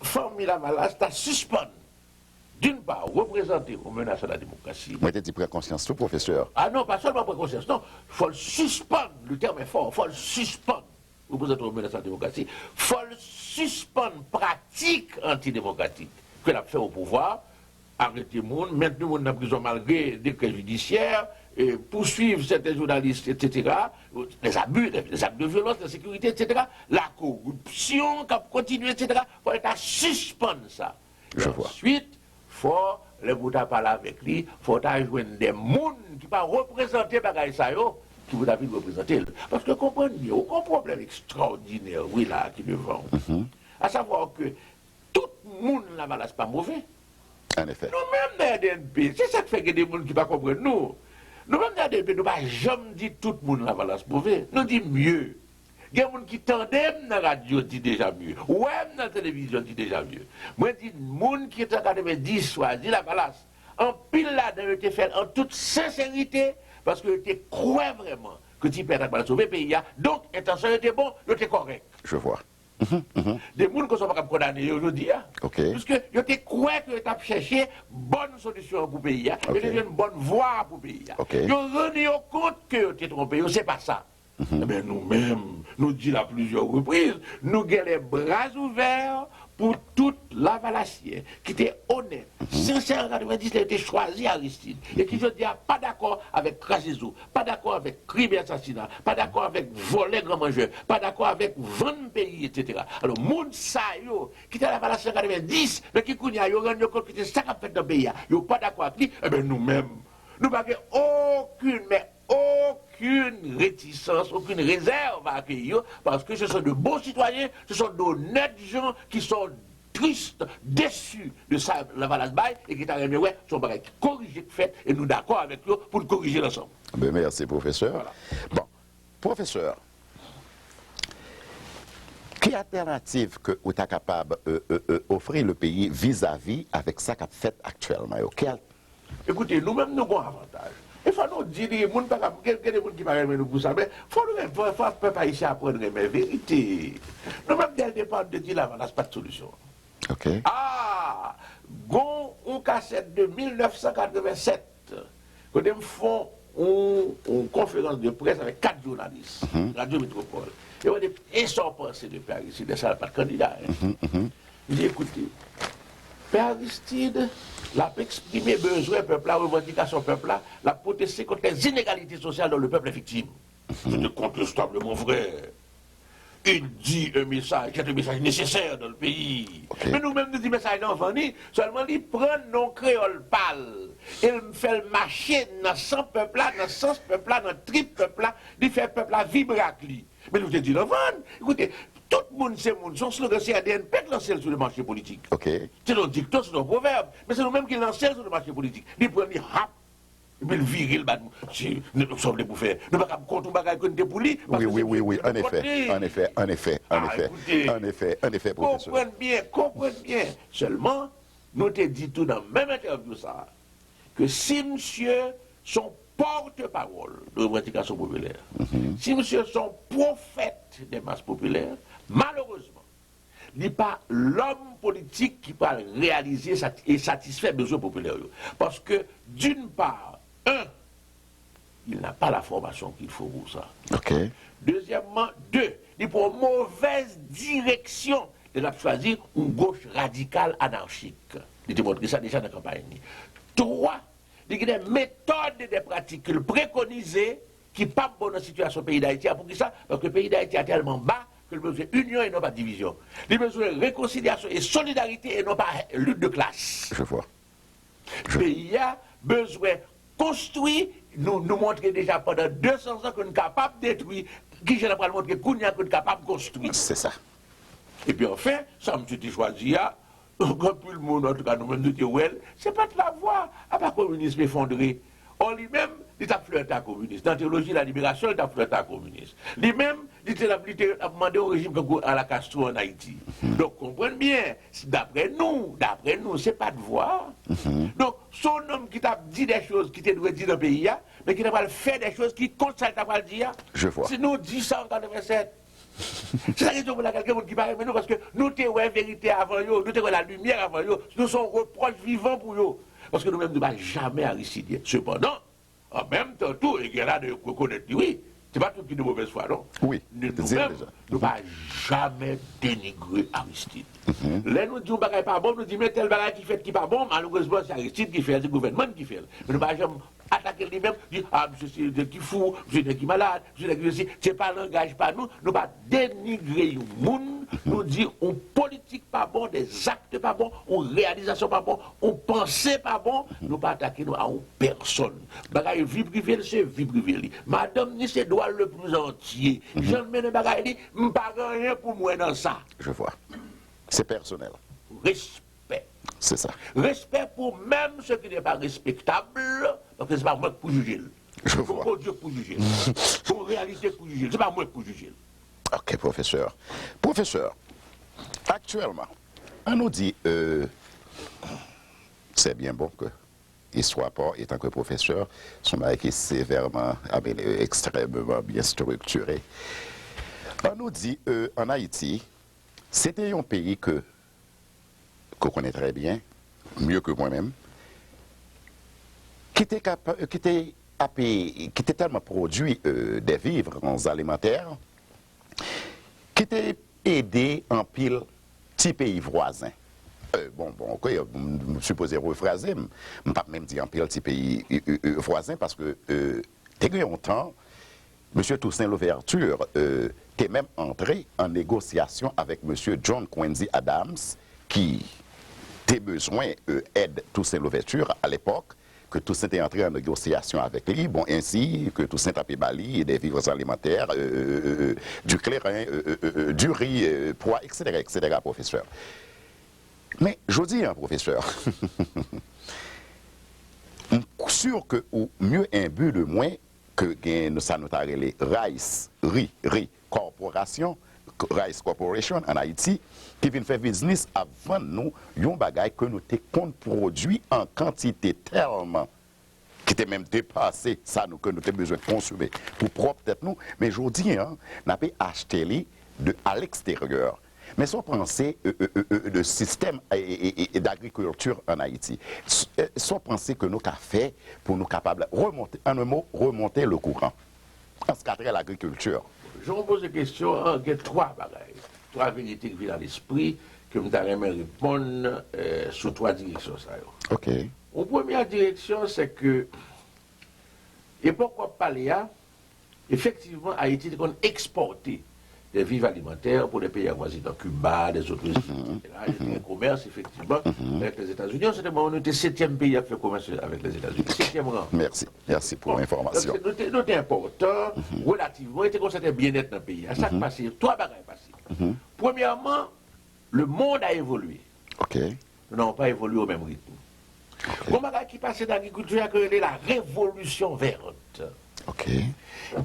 famille Lavalas t'a suspendre. D'une part, représenter aux menaces à la démocratie. Moi, tu prends conscience, tout, professeur. Ah non, pas seulement prendre conscience, non. Il faut le suspendre, le terme est fort, il faut le suspendre. Représenter aux menaces à la démocratie. Il faut le suspendre pratique antidémocratique que l'a fait au pouvoir, arrêter le monde, mettre le monde dans la prison malgré des décrets judiciaires, poursuivre certains journalistes, etc., les abus de violence, de sécurité, etc., la corruption qui continue, etc., il faut être à suspendre ça. Ensuite, il faut les bouts à parler avec lui, il faut joindre des gens qui ne pas représenter bagaille ça, qui vous avez représenter. Parce que comprenez bien, aucun problème extraordinaire, oui, là, qui devant. À savoir que tout le monde là-bas, c'est pas mauvais. En effet. Nous-mêmes, dans l'ADNP, c'est ça qui fait que des gens qui ne pas comprendre nous. Nous-mêmes, dans l'ADNP, nous ne pas jamais dit tout le monde là-bas, c'est mauvais. Nous disons mieux. Il y a des gens qui tandem dans la radio dit déjà mieux. Ouais, dans la télévision dit déjà mieux. Moi, je dis, les gens qui est en 90 choisi la balance, en pile là, ils été fait en toute sincérité, parce que tu crois vraiment que tu peux sauver le pays. Donc, l'intention était bonne, était correct. Je vois. Des gens qui ne sont pas condamnés aujourd'hui. Okay. Parce que je crois que tu as cherché une bonne solution pour le pays. Okay. Une bonne voie pour le pays. Okay. Je rendu compte que tu es trompé. Ce n'est pas ça. Mais nous-mêmes, nous disons à plusieurs reprises, nous avons les bras ouverts pour toute la Valassienne qui était honnête, sincère en 90, il a été choisi Aristide, et qui, je dis, pas d'accord avec Krasizou, pas d'accord avec crime et assassinat, pas d'accord avec voler grand mangeur, pas d'accord avec vendre pays, etc. Alors, monde ça, qui était à la Valassienne en 90, mais qui connaît, yo rendu compte que c'est ça qu'a fait dans le pays, yo pas d'accord avec lui, eh bien nous-mêmes, nous n'avons aucune réticence, aucune réserve à accueillir, parce que ce sont de bons citoyens, ce sont d'honnêtes gens qui sont tristes, déçus de ça, la Valasse Baye, et qui t'ont remis, ouais, son bagage corrigé de fait, et nous d'accord avec eux pour le corriger ensemble. Ben, merci, professeur. Voilà. Bon, professeur, quelle alternative que vous êtes capable d'offrir le pays vis-à-vis avec ça qu'a fait actuellement? Écoutez, nous-mêmes, nous avons un avantage. Il faut nous dire, il y a des gens qui parlent nous pour ça, mais il faut nous peuple haïtien apprendre la vérité. Nous-mêmes, dès le départ, de dire là, on n'a pas de solution. OK. Ah, gon une cassette de 1987, quand ils font une conférence de presse avec 4 journalistes, Radio Métropole. Et on dit, ils sont pensés de Père Aristide, ça n'a pas de candidat. Je dis, écoutez, Père Aristide, l'a exprimé besoin peuple, la revendication peuple, l'a protesté contre les inégalités sociales dont le peuple est victime. C'est incontestablement vrai. Il dit un message, qui est un message nécessaire dans le pays. Okay. Mais nous-mêmes, nous disons message d'enfant, seulement il prend nos créoles pâles, il fait le marcher dans 100 peuples, dans 100 peuples, dans 30 peuples, il fait peuple vibrer avec lui. Mais nous te disons l'enfant, écoutez, tout le monde, c'est le monde, son slogan c'est ADN, peut lancer sur le marché politique. Okay. C'est nos dicton, c'est nos proverbes, mais c'est nous-mêmes qui lançons sur le marché politique. Il prend, il hap. Et puis le viril, nous sommes des bouffées. Nous ne pouvons pas contre un bagage qu'on dépoule. Oui, en effet, professeur. Comprenez bien. Seulement, nous te dit tout dans la même interview ça, que si monsieur son porte-parole de revendication populaire, si monsieur son prophète des masses populaires, malheureusement, il n'est pas l'homme politique qui peut réaliser et satisfaire les besoins populaires. Parce que, d'une part, il n'a pas la formation qu'il faut pour ça. Okay. Deuxièmement, il pour une mauvaise direction. Il a choisi une gauche radicale anarchique. Il a montré ça déjà dans la campagne. 3, il y a des méthodes et des pratiques qu'il préconisait qui ne sont pas bonnes dans la situation du pays d'Haïti. Pour ça, parce que le pays d'Haïti est tellement bas que le besoin d'union et non pas de division. Il besoin de réconciliation et solidarité et non pas lutte de classe. Je vois. Le pays a besoin construit, nous montrer déjà pendant 200 ans qu'on est capable de détruire, qui je n'ai pas montré qu'on est capable de construire. C'est ça. Et puis enfin, ça me suis choisi, quand tout le monde, en tout cas nous-mêmes, nous disons, c'est pas de la voie, à part le communisme effondré. On lui-même, il a flirté à communiste. Dans la théologie de la libération, il a flirté à communiste. Lui-même, il a demandé au régime à la Castro en Haïti. Donc, comprenez bien, d'après nous, c'est pas de voie. Donc, son homme qui t'a dit des choses qui t'ont dit dans le pays, mais qui n'a pas fait des choses qui comptent ça, t'a pas dit. Je vois. Si nous disons ça en 87. C'est la raison pour laquelle quelqu'un qui parle, mais nous, parce que nous avons la vérité avant eux, nous avons la lumière avant eux, nous sommes reproches vivants pour eux. Parce que nous-mêmes, nous ne sommes jamais Aristide. Cependant, en même temps, tout, et qu'il y a de reconnaître, oui, c'est pas tout qui est de mauvaise foi, non? Oui. Nous-mêmes, nous ne sommes jamais dénigrer Aristide. Là, nous disons que ce n'est pas bon, nous disons, mais tel bagage qui fait qui n'est pas bon, malheureusement, c'est Aristide qui fait, c'est le gouvernement qui fait. Mais nous ne sommes jamais attaquer lui-même, dire, ah, monsieur c'est qui fou, monsieur c'est qui malade, monsieur c'est qui c'est pas langage, pas nous, nous pas dénigrer le monde, nous dire, on politique pas bon, des actes pas bons, on réalisation pas bon, on pensée pas bon, nous pas attaquer nous à une personne. Bagaille vie privée, c'est vie privée. Madame, ni c'est droit le plus entier. J'en mets le bagaille, je pas rien pour moi dans ça. Je vois. C'est personnel. Respect. C'est ça. Respect pour même ce qui n'est pas respectable, parce que c'est pas moi pour juger. Je vois. Pour Dieu pour juger. Pour réalité pour juger. C'est pas moi pour juger. Ok, professeur. Professeur, actuellement, on nous dit, c'est bien bon que il soit pas, étant que professeur, son mari est sévèrement, extrêmement bien structuré. On nous dit, en Haïti, c'était un pays que connaît très bien, mieux que moi-même, qui était tellement produit des vivres alimentaires, qui était aidé en pile petits pays voisins. Ok, je suppose rephraser, je ne pas même dire en pile petits pays voisins, parce que, depuis longtemps, M. Toussaint Louverture était même entré en négociation avec M. John Quincy Adams, qui avait besoin d'aide Toussaint Louverture à l'époque, que Toussaint est entré en négociation avec lui, bon, ainsi que Toussaint a payé Bali, des vivres alimentaires, du clairin, du riz, poids, etc., professeur. Mais je dis, professeur, je suis sûr que ou mieux un but de moins que ça nous a relé Rice Corporation en Haïti, qui vient faire business avant nous, yon bagay que nous te compte produit en quantité tellement qui était même dépassé ça nous que nous avons besoin de consommer pour propre tête nous, mais je dis hein, n'a pas acheté les à l'extérieur. Mais sans penser le système d'agriculture en Haïti, sans penser que nous avons fait pour nous capables de remonter, en un mot, remonter le courant en ce qui a trait à l'agriculture. Je vous pose une question, il y a trois bagages, trois vérités qui viennent à l'esprit, que je vais répondre sur trois directions. Ok. La première direction, c'est que, et pourquoi parler, effectivement, Haïti a exporté des vivres alimentaires pour les pays avoisinants, Cuba, des autres pays. Il y a un commerce, effectivement, avec les États-Unis. C'était on était 7e pays à faire commerce avec les États-Unis. 7e rang. Merci pour l'information. C'était important, relativement, il était constaté bien-être dans le pays. À chaque passé, trois bagages passés. Premièrement, le monde a évolué. Ok. Nous n'avons pas évolué au même rythme. Le bagage qui passait dans l'agriculture a créé la révolution verte. Ok.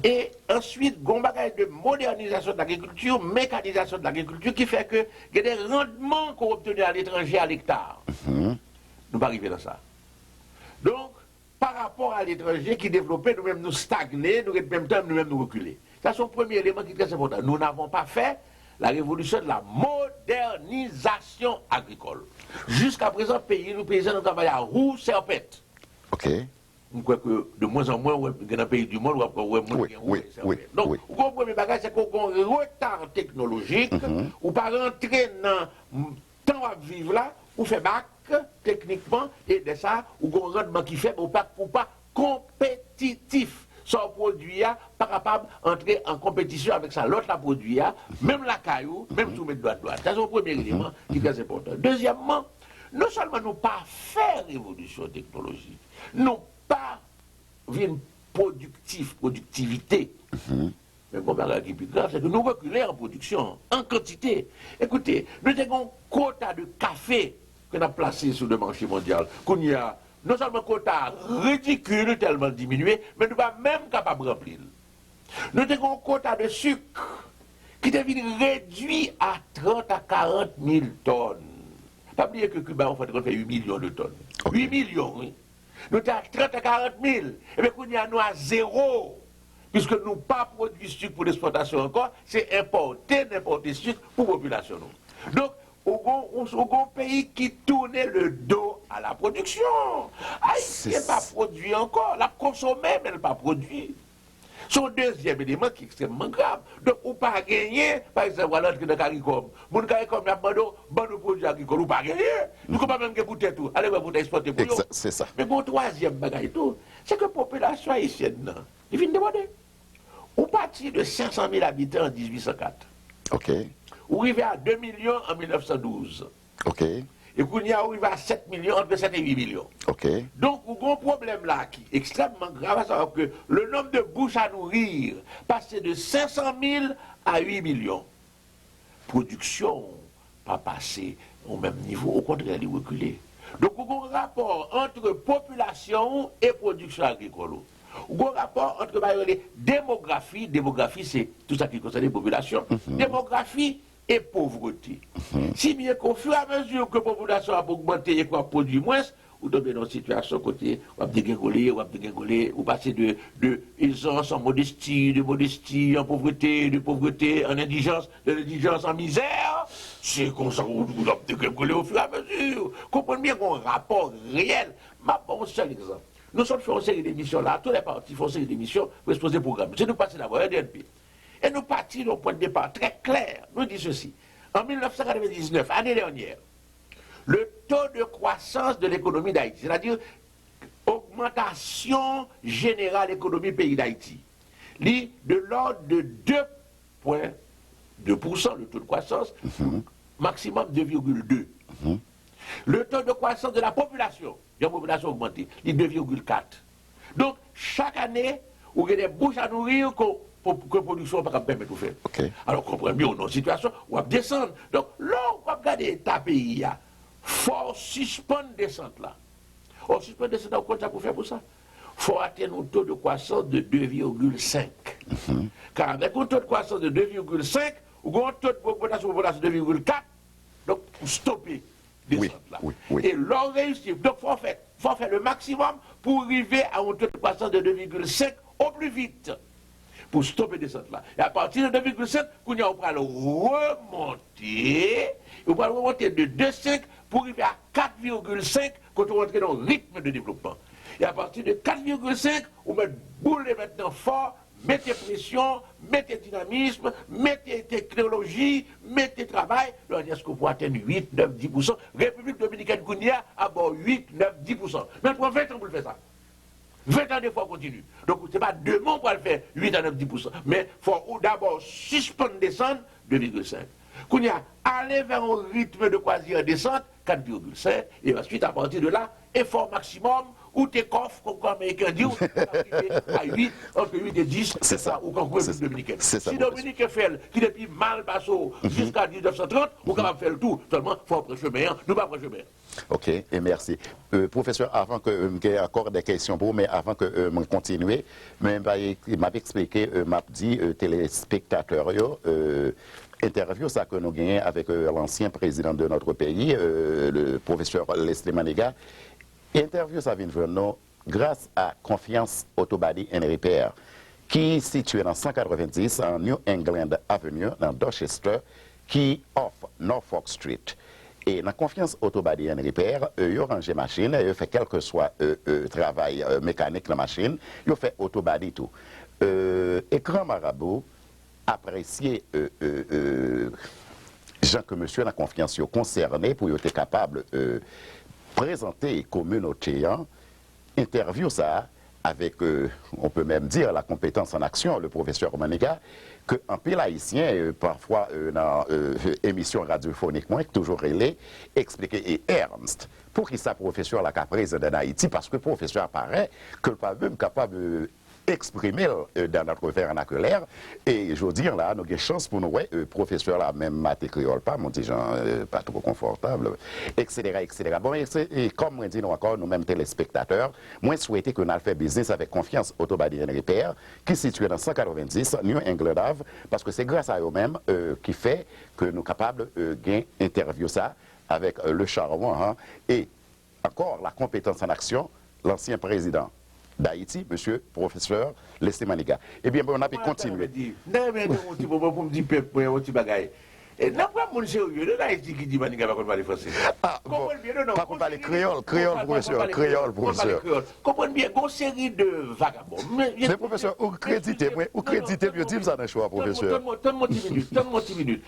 Et ensuite, il y a un bagage de modernisation de l'agriculture, mécanisation de l'agriculture, qui fait que il y a des rendements qu'on obtenu à l'étranger à l'hectare. Nous ne pouvons pas arriver dans ça. Donc, par rapport à l'étranger qui développait, nous-mêmes nous stagner, nous en même temps nous-mêmes nous reculer. Ça, c'est le premier élément qui est très important. Nous n'avons pas fait la révolution de la modernisation agricole. Jusqu'à présent, nous paysans, nous travaillons à roue serpette. Ok. Je crois que de moins en moins, dans les pays du monde, oui. Donc, le premier bagage, c'est qu'on a un retard technologique, ou pas rentrer dans le temps à vivre là, ou faire bac, techniquement, et de ça, ou un rendement qui fait, ou pas compétitif. Son produit pas capable d'entrer en compétition avec ça. L'autre la produit, même la caillou, même tout mettre droite. C'est le premier élément qui est très important. Deuxièmement, non seulement nous pas faire révolution technologique, nous pas une productivité. Mais bon, la qui plus grave, c'est que nous reculons en production, en quantité. Écoutez, nous avons un quota de café qu'on a placé sur le marché mondial, qu'on y a non seulement un quota ridicule, tellement diminué, mais nous ne sommes pas même capables de remplir. Nous avons un quota de sucre qui devient réduit à 30 à 40 000 tonnes. Pas oublier que Cuba, en fait, on fait 8 millions de tonnes. 8 millions, oui. Nous sommes à 30 à 40 000. Et bien, nous à zéro. Puisque nous n'avons pas produit sucre pour l'exportation encore, c'est d'importer sucre pour la population. Donc, au second pays qui tournait le dos à la production. Haïti n'est pas produit encore. La consommer, mais elle n'est pas produit. Son deuxième élément qui est extrêmement grave. Donc, on ne peut pas gagner, par exemple, à l'autre de CARICOM. Mon CARICOM, il y a bon produit agricole, on ne peut pas gagner. Nous ne pouvons pas même goûter tout. Allez, vous exporter pour eux. C'est ça. Mais mon troisième bagage, c'est que la population haïtienne, il vient de demander. On partit de 500 000 habitants en 1804. Ok. On arrive à 2 millions en 1912. Ok. Et qu'on y a arrivé à 7 millions, entre 7 et 8 millions. Ok. Donc, on a un problème là qui est extrêmement grave, à savoir que le nombre de bouches à nourrir passait de 500 000 à 8 millions. Production, pas passé au même niveau, au contraire, elle est reculée. Donc, on a un rapport entre population et production agricole. On a un rapport entre démographie, c'est tout ça qui concerne les populations, démographie et pauvreté. Si bien qu'au fur et à mesure que la population a augmenté et qu'on produit moins, vous tombez dans une situation côté, vous dégringoler, vous passez de aisance en modestie, de modestie en pauvreté, de pauvreté en indigence, de l'indigence en misère. C'est comme ça vous dégringoler au fur et à mesure. Comprenez bien qu'on a un rapport réel. Ma bon seul exemple. Nous sommes fait une série d'émissions là, tous les partis font une série d'émissions pour exposer le programme. C'est nous passer d'abord un DNP. Et nous partons d'un point de départ très clair. Nous disons ceci. En 1999, année dernière, le taux de croissance de l'économie d'Haïti, c'est-à-dire augmentation générale de l'économie pays d'Haïti, de l'ordre de 2,2%, le taux de croissance, maximum 2,2%. Le taux de croissance de la population, la population augmentée, il est 2,4%. Donc, chaque année, vous avez des bouches à nourrir que la production ne peut pas permettre de faire. Okay. Alors, comprenez bien, on a une situation où on va descendre. Donc, là, on va regarder ta pays, il faut suspendre descente là. On suspend descente, on compte ça pour faire pour ça. Il faut atteindre un taux de croissance de 2,5. Car avec un taux de croissance de 2,5, ou un taux de population de 2,4, donc, pour stopper. descente là. Oui. Et l'on réussit. Donc, il faut faire le maximum pour arriver à un taux de croissance de 2,5 au plus vite. Pour stopper descente là. Et à partir de 2,5, on va le remonter. On va le remonter de 2,5 pour arriver à 4,5 quand on rentre dans le rythme de développement. Et à partir de 4,5, on met boule maintenant fort, mettez pression, mettez dynamisme, mettez technologie, mettez travail. Alors, est-ce qu'on peut atteindre 8, 9, 10%? République dominicaine Kounia à bord 8, 9, 10%. Mais pour 20 ans, vous le faites ça. 20 ans d'efforts continue. Donc, ce n'est pas demain pour le faire 8 à 9, 10%. Mais il faut d'abord suspendre descendre 2,5. Kounia, aller vers un rythme de croisière descente 4,5. Et ensuite, à partir de là, effort maximum, ou tes coffres, comme l'Américain dit, à 8, entre 8 et 10, c'est ça, ou comme République dominicaine. Si Dominique fait, qui depuis mal passé jusqu'à 1930, on capable de faire le tout. Seulement, il faut prendre chemin, nous pas prendre chemin. Ok, et merci. Professeur, avant que j'ai encore des questions pour vous, mais avant que je continue, il m'a expliqué, m'a dit, téléspectateurs, interview ça que nous gagnons avec l'ancien président de notre pays, le professeur Leslie Maniga. Interview ça vient de nous grâce à Confiance Autobody and Repair, qui est situé dans 190 en New England Avenue, dans Dorchester, qui offre Norfolk Street. Et dans Confiance Autobody and Repair, ils rangent machine, ils font quel que soit travail mécanique de la machine, ils font autobody tout. Écran marabout, apprécié gens que monsieur la confiance concerné pour être capable de présenter communauté, interview ça avec, on peut même dire, la compétence en action, le professeur Maniga, qu'un pile haïtien, parfois dans émission radiophonique, moi, toujours relais, expliqué, et Ernst, pour qui ça professeur la président d'Haïti, parce que le professeur apparaît que le pas même capable exprimer dans notre vernaculaire. Et je veux dire, là, nous avons une chance pour nous, professeur, là, même maths créole, pas, mon petit gens, pas trop confortable, etc., etc. Bon, et comme on dit nous encore, nous-mêmes téléspectateurs, moi, souhaiter que nous fassions business avec Confiance Autobody and Repair, qui est situé dans 190 New England Ave, parce que c'est grâce à eux-mêmes qui fait que nous sommes capables de gagner interview ça avec le charbon, et encore la compétence en action, l'ancien président d'Haïti, monsieur professeur Leslie Maniga. Eh bien, on a pu continuer. Non, mais pour me dire, pour un petit bagaille. Et non, pas mon sérieux, là, Haïti qui dit Maniga va parler français. Ah, bon, pas qu'on parle créole, professeur, créole, professeur. Comprenez bien, une série de vagabonds. Mais professeur, ou créditez, mieux dire ça dans le choix, professeur. Donne-moi 10 minutes.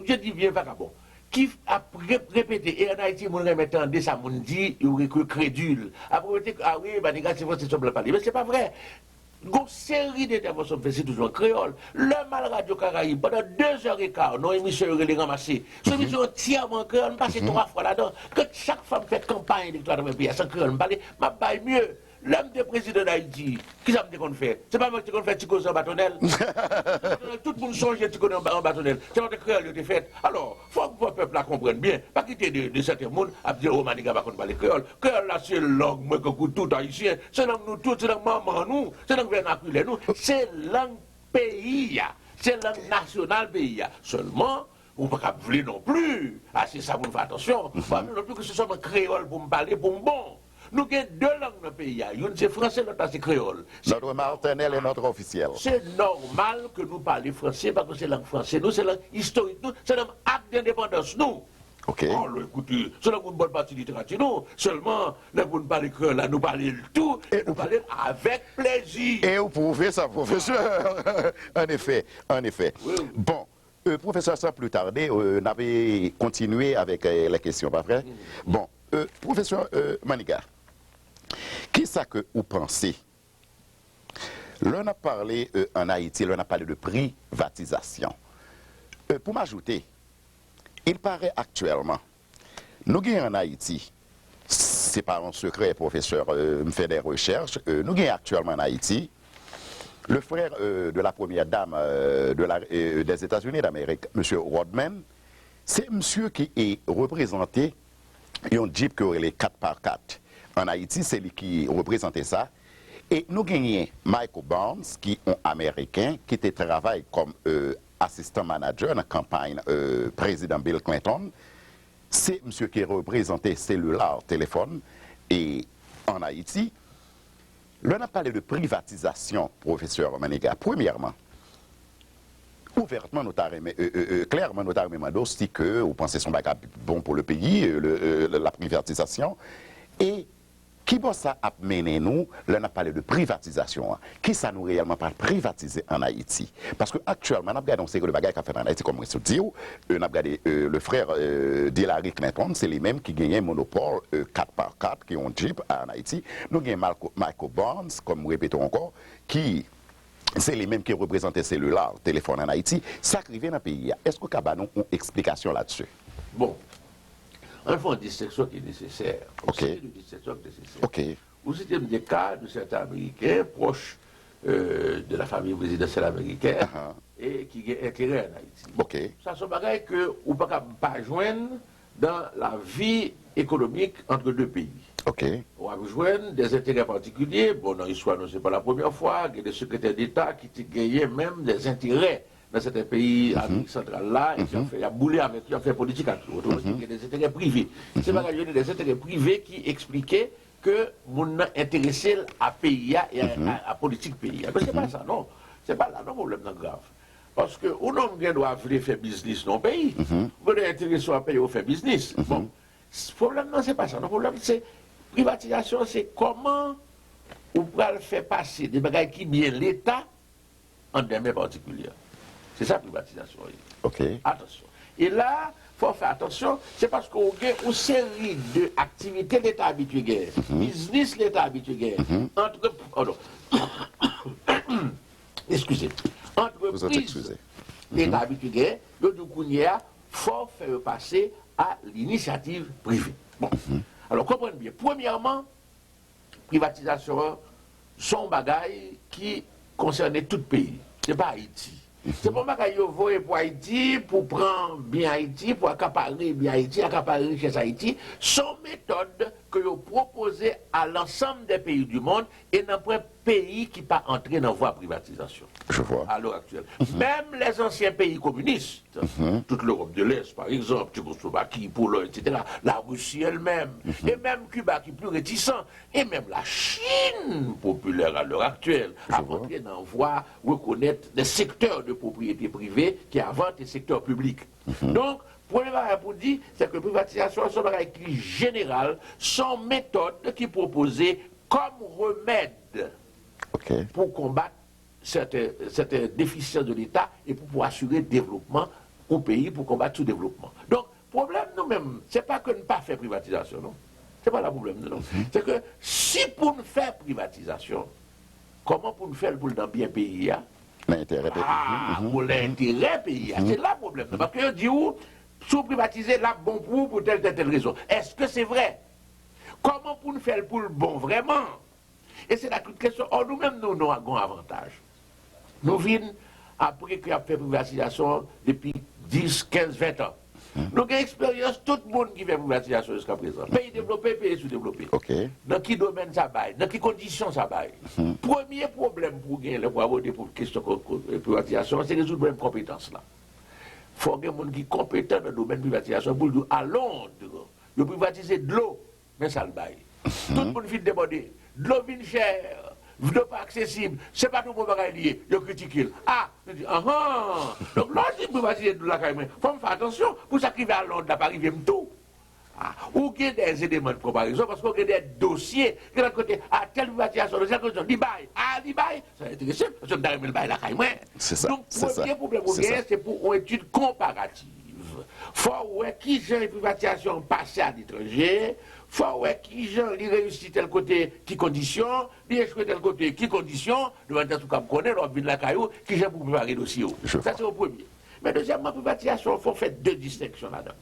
Je dis bien vagabond. Qui a répété, et en Haïti, mon remettant en ça, mon dit, il y a crédule. Après, ah oui, Maniga, c'est vrai, c'est sur le parler. Mais c'est pas vrai. Une série d'interventions faites, c'est toujours en créole. Le Mal Radio Caraïbe, pendant 2h15, nos émissions les ramassées. Cette émission entièrement en créole, on passe 3 fois là-dedans. Que chaque femme fait campagne électorale dans le pays, sans créole, on parle, ma baille mieux. L'homme de président d'Haïti, qui ça me dit qu'on fait? C'est pas moi qui fait Tico en bâtonnel. Tout le monde change Tico en bâtonnel. C'est votre créole qui est fait. Alors, il faut que le peuple la comprenne bien. Pas quitter de certains mondes à dire, oh, Maniga va qu'on parle créole. Créole là, c'est langue, moi, que tout haïtien. C'est langue nous tous, c'est langue maman nous, c'est langue vernaculaire nous. C'est langue pays, c'est langue nationale pays. Seulement, on ne peut pas vouloir non plus. Ah, c'est ça, vous faites attention. Non plus que ce soit un créole pour me parler, pour me bon. Nous avons 2 langues dans le pays. Une c'est français, l'autre c'est créole. Notre maternelle et notre officiel. C'est normal que nous parlions français parce que c'est langue française. Nous, c'est langue historique. Nous, c'est langue acte d'indépendance. Nous. Ok. Oh, écoutez, c'est une bonne partie de littérature. Nous, seulement, nous ne parlons créole, nous parlons tout et nous parlons avec plaisir. Et vous pouvez ça, professeur. En effet, en effet. Oui. Bon. Professeur, sans plus tarder, on avait continué avec les questions, pas vrai? Bon, professeur Maniga, qu'est-ce que vous pensez? L'on a parlé en Haïti, l'on a parlé de privatisation. Pour m'ajouter, il paraît actuellement, nous gagnons en Haïti, c'est pas un secret, professeur, me fait des recherches, nous gagnons actuellement en Haïti, le frère de la première dame des États-Unis d'Amérique, M. Rodman, c'est monsieur qui est représenté, un Jeep qui aurait les 4x4. En Haïti, c'est lui qui représentait ça. Et nous gagnons Michael Barnes, qui est un Américain, qui travaille comme assistant manager dans la campagne président Bill Clinton. c'est monsieur qui représentait cellulaire, téléphone, et en Haïti. Là, on a parlé de privatisation, professeur Maniga. Premièrement, ouvertement, clairement, notamment, aussi que vous pensez son bagage bon pour le pays, la privatisation. Et qui va ça amener nous, là, on a parlé de privatisation. Qui ça nous réellement pas privatiser en Haïti? Parce que actuellement, on a regardé le bagage qu'a fait en Haïti, comme je dis, on a regardé le frère d'Hillary Clinton, c'est les mêmes qui gagnent un monopole 4x4, qui ont Jeep en Haïti. Nous avons Michael Barnes, comme nous répétons encore, qui c'est les mêmes qui représentent cellulaire, téléphone en Haïti. Ça arrive dans le pays. Est-ce que vous avez une explication là-dessus? Bon. Il faut une distinction qui est nécessaire. Ok. Une distinction qui est nécessaire. Ok. Vous citez des cas de certains Américains proches de la famille présidentielle américaine et qui ont intérêt en Haïti. Ok. Ça, c'est un que vous ne pouvez pas joindre dans la vie économique entre deux pays. Ok. On va joindre des intérêts particuliers. Bon, dans l'histoire, ce n'est pas la première fois. Il y a des secrétaires d'État qui gagnaient même des intérêts dans certains pays Amérique centrale là, et qui ont fait, il a boulé avec, qui ont fait politique avec eux. Il y a des intérêts privés. C'est pas qu'il y a des intérêts privés qui expliquaient que mon intéressé à pays et à politique pays. Mais c'est pas ça, non. C'est pas là, non, problème non grave. Parce que un homme qui doit faire business dans le pays, vous êtes intéressé à payer ou faire business. Bon, le problème, non, c'est pas ça. Le problème, c'est privatisation, c'est comment on peut faire passer des bagages qui bien l'État en des mains particulières. C'est ça, privatisation. Ok. Attention. Et là, il faut faire attention, c'est parce qu'on a une série d'activités l'État habitué, business l'État habitué, excusez, entreprise l'État habitué, le du faut faire passer à l'initiative privée. Bon. Alors, comprenez bien. Premièrement, privatisation, son bagaille qui concernait tout le pays. Ce n'est pas Haïti. C'est pour ça que vous voyez pour Haïti, pour prendre bien Haïti, pour accaparer bien Haïti, accaparer richesse Haïti, sont méthodes que vous proposez à l'ensemble des pays du monde et dans un pays qui pas entrer dans la voie privatisation. Je vois. À l'heure actuelle. Même les anciens pays communistes, toute l'Europe de l'Est par exemple, Tchécoslovaquie, Pologne, etc., la Russie elle-même, et même Cuba qui est plus réticent, et même la Chine populaire à l'heure actuelle, a entré dans la voie reconnaître des secteurs de propriété privée qui inventent les secteurs publics. Donc, premier chose pour dire, c'est que la privatisation, c'est un bagage qui général, sont méthodes qui proposées comme remède pour combattre cette déficience de l'État et pour assurer le développement au pays, pour combattre tout développement. Donc, le problème nous-mêmes, ce n'est pas que ne pas faire privatisation, non. Ce n'est pas le problème, non. C'est que si pour nous faire privatisation, comment pour nous faire pour le bien pays, l'intérêt pays. Pour l'intérêt pays, c'est là le problème. Parce que dit où, sous privatiser là bon pour telle raison. Est-ce que c'est vrai? Comment pour nous faire pour le bon vraiment? Et c'est la toute question. Or, nous-mêmes, nous avons un avantage. Nous venons, après qu'il y a fait privatisation depuis 10, 15, 20 ans. Nous avons expérience, tout le monde qui fait privatisation jusqu'à présent. Pays développé, pays sous-développé. Dans quel domaine ça baille? Dans quelles conditions ça baille? Premier problème pour gagner pour aborder pour question de privatisation, c'est résoudre le problème de compétence là. Il faut que les gens qui sont compétents dans le domaine de privatisation pour dire à Londres, ils privatiser de l'eau, mais ça le baille. Tout le monde vient déborder. De l'eau vient chère, de l'eau pas accessible, c'est pas tout le monde qui est lié, ils critiquent. Ah, je dis, donc là, si privatiser de l'eau, il faut faire attention, pour ça qui va à Londres, là, pas arriver tout. Ou qu'il y ait des éléments de comparaison, parce qu'il y a des dossiers, de l'autre côté, à telle privatisation, de cette question, l'IBAI, ça va être intéressant, parce que dans le bail, là, c'est ça. Donc, le premier problème, c'est pour une étude comparative. Il faut voir qui j'ai une privatisation passée à l'étranger, il faut voir qui j'ai réussi tel côté, qui condition, il échoué tel côté, qui condition, devant tout cas, on connaît, on vient de la caillou, qui j'ai pour préparer le dossier. Ça, c'est le premier. Mais deuxièmement, privatisation, il faut faire deux distinctions là-dedans.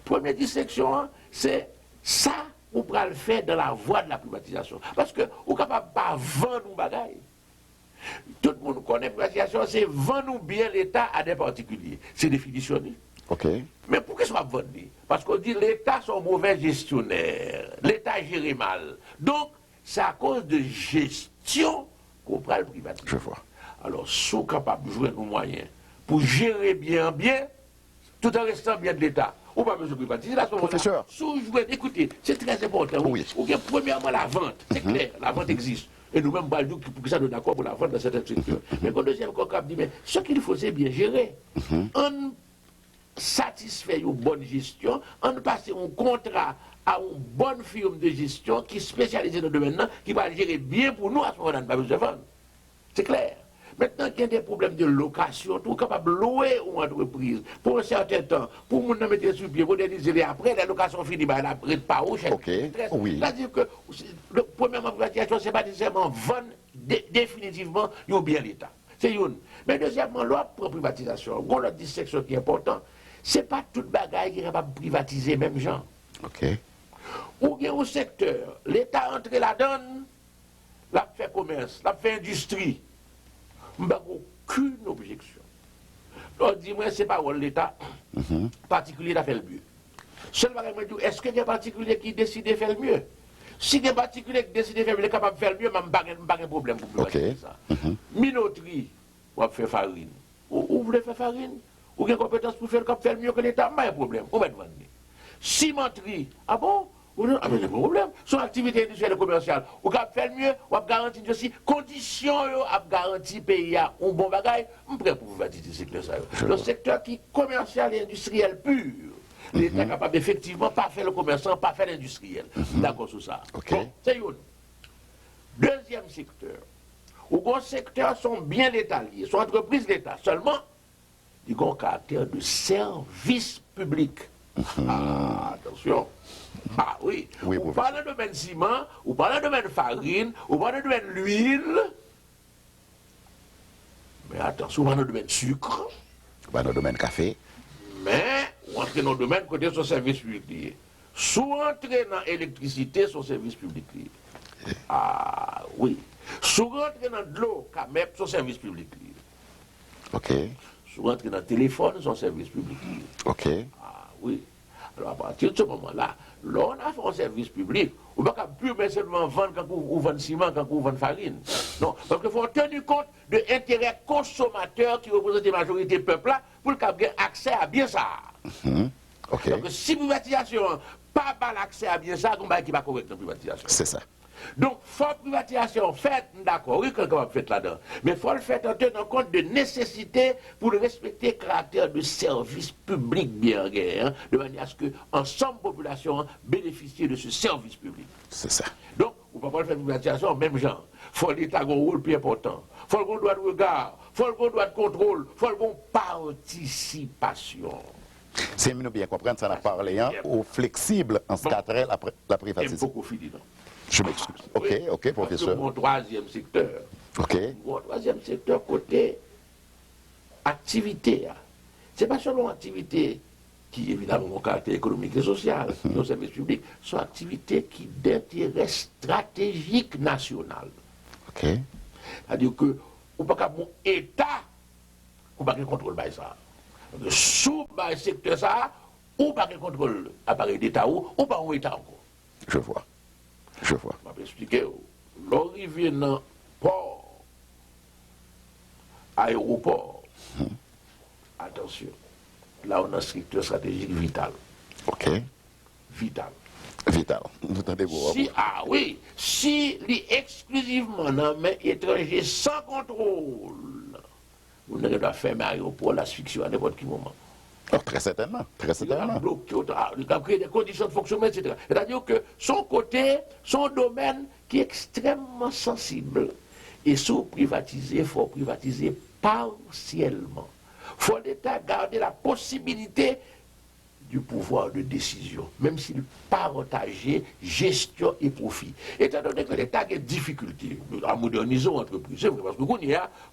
Première distinction, c'est ça qu'on peut le faire dans la voie de la privatisation. Parce que on est capable de pas vendre nos bagailles. Tout le monde connaît la privatisation, c'est vendre bien l'État à des particuliers. C'est définitionné. Mais pourquoi ça va vendre? Parce qu'on dit l'État sont mauvais gestionnaires. L'État gère mal. Donc, c'est à cause de gestion qu'on prend le privatiser. Je vois. Alors, sont capables de jouer nos moyens pour gérer bien, tout en restant bien de l'État. Ou pas besoin de privatiser, là, à ce moment-là. Professeur. Écoutez, c'est très important. Oui. Ou bien, premièrement, la vente. C'est clair, la vente existe. Et nous-mêmes, pour que ça nous d'accord pour la vente dans certains secteurs. Mais quand le deuxième concorde dit, mais ce qu'il faut, c'est bien gérer. On satisfait une bonne gestion, on passe un contrat à une bonne firme de gestion qui est spécialisée dans le domaine, qui va gérer bien pour nous, à ce moment-là, on n'a pas besoin de vendre. C'est clair. Maintenant qu'il y a des problèmes de location, tout capable de louer une entreprise pour un certain temps, pour nous mettre sur pied, moderniser, après la location finie, elle n'a pas au chèque. Ok, oui. C'est-à-dire que, premièrement, privatisation, ce n'est pas nécessairement vendre définitivement ou bien l'État. C'est une. Mais deuxièmement, l'autre privatisation, l'autre dissection qui est important, ce n'est pas toute bagaille qui est capable de privatiser même gens. Ok. Ou bien au secteur, l'État entre la donne, l'a fait commerce, l'a fait industrie. Je n'ai aucune objection. On dit, moi, c'est pas l'État particulier qui fait le mieux. Seulement, est-ce qu'il y a un particulier qui décide de faire le mieux? Si il y a un particulier qui décide de faire le mieux, il est capable de faire le mieux, mais je n'ai pas de problème pour privatiser ça. Minoterie, on va faire farine. Vous voulez faire farine? Ou avez des compétences pour faire le mieux que l'État? Pas de problème. On va vendre. Cimenterie, ah bon? Ah, mais pas de problème. Son activité industrielle et commerciale, vous pouvez faire mieux, vous pouvez garantir aussi, conditions à garantir pays à un bon bagage, je suis prêt pour vous valider ce secteur. Le secteur qui est commercial et industriel pur, l'État est capable effectivement pas faire le commerçant, pas faire l'industriel. D'accord sur ça. Bon, c'est une. Deuxième secteur, où les secteurs sont bien étalés, sont entreprises d'État seulement, ils ont un caractère de service public. Ah, attention. Ah oui, ou pas dans le domaine ciment, ou pas dans le domaine farine, ou pas dans le domaine l'huile. Mais attention, pas dans le domaine sucre. Pas dans le domaine café. Mais, ou entrer dans le domaine côté son service public. Sous entrer dans l'électricité, son service public. Ah oui. Sous entrer dans de l'eau, CAMEP, son service public. Ok. Sous entrer dans le téléphone, son service public. Ok. Ah oui. Alors à partir de ce moment-là, là on a fait un service public. On ne peut pas plus seulement vendre quand on vend ciment, quand on vend farine. Non, parce qu'il faut tenir compte de l'intérêt consommateur qui représente la majorité du peuple là, pour qu'il ait accès à bien ça. Ok. Donc si privatisation pas l'accès à bien ça, on va qui va correct dans la privatisation. C'est ça. Donc, faut privatisation faite, d'accord, oui, qu'on va faire là-dedans. Mais il faut le faire en tenant compte de nécessité pour respecter le caractère de service public bien gagné, hein, de manière à ce que l'ensemble de la population bénéficie de ce service public. C'est ça. Donc, on ne peut pas faire privatisation en même genre. Il faut l'État avoir un rôle plus important. Il faut le droit de regard, il faut le droit de contrôle, il faut le participation. C'est mieux bien comprendre, ça n'a parlé au flexible en ce cadre la privatisation. beaucoup fini, non? Je m'excuse. Ok, ok, professeur. Mon troisième secteur. Ok. Mon troisième secteur, côté activité. Ce n'est pas seulement activité qui, évidemment, ont un caractère économique et social, nos services publics, sont activités qui d'intérêt stratégique national. Ok. C'est-à-dire que, ou pas qu'à mon État, ou pas qu'il contrôle ça. Sous le secteur ça, ou pas qu'il contrôle l'appareil d'État ou pas un État encore. Je vois. Je vois. Je vais expliquer. L'arrivée dans le port, aéroport, attention, là on a un secteur stratégique vital. Ok. Vital. Vital. Vous entendez-vous? Si, ah oui, si exclusivement dans les mains étrangères sans contrôle, vous n'avez pas fermer l'aéroport, l'asphyxie à n'importe quel moment. Oh, très certainement. Très certainement. Il a créé des conditions de fonctionnement, etc. C'est-à-dire que son côté, son domaine qui est extrêmement sensible, et sous privatisé, il faut privatiser partiellement. Il faut l'État garder la possibilité du pouvoir de décision, même s'il partageait gestion et profit. Étant donné que l'État a des difficultés à moderniser l'entreprise, c'est vrai, parce que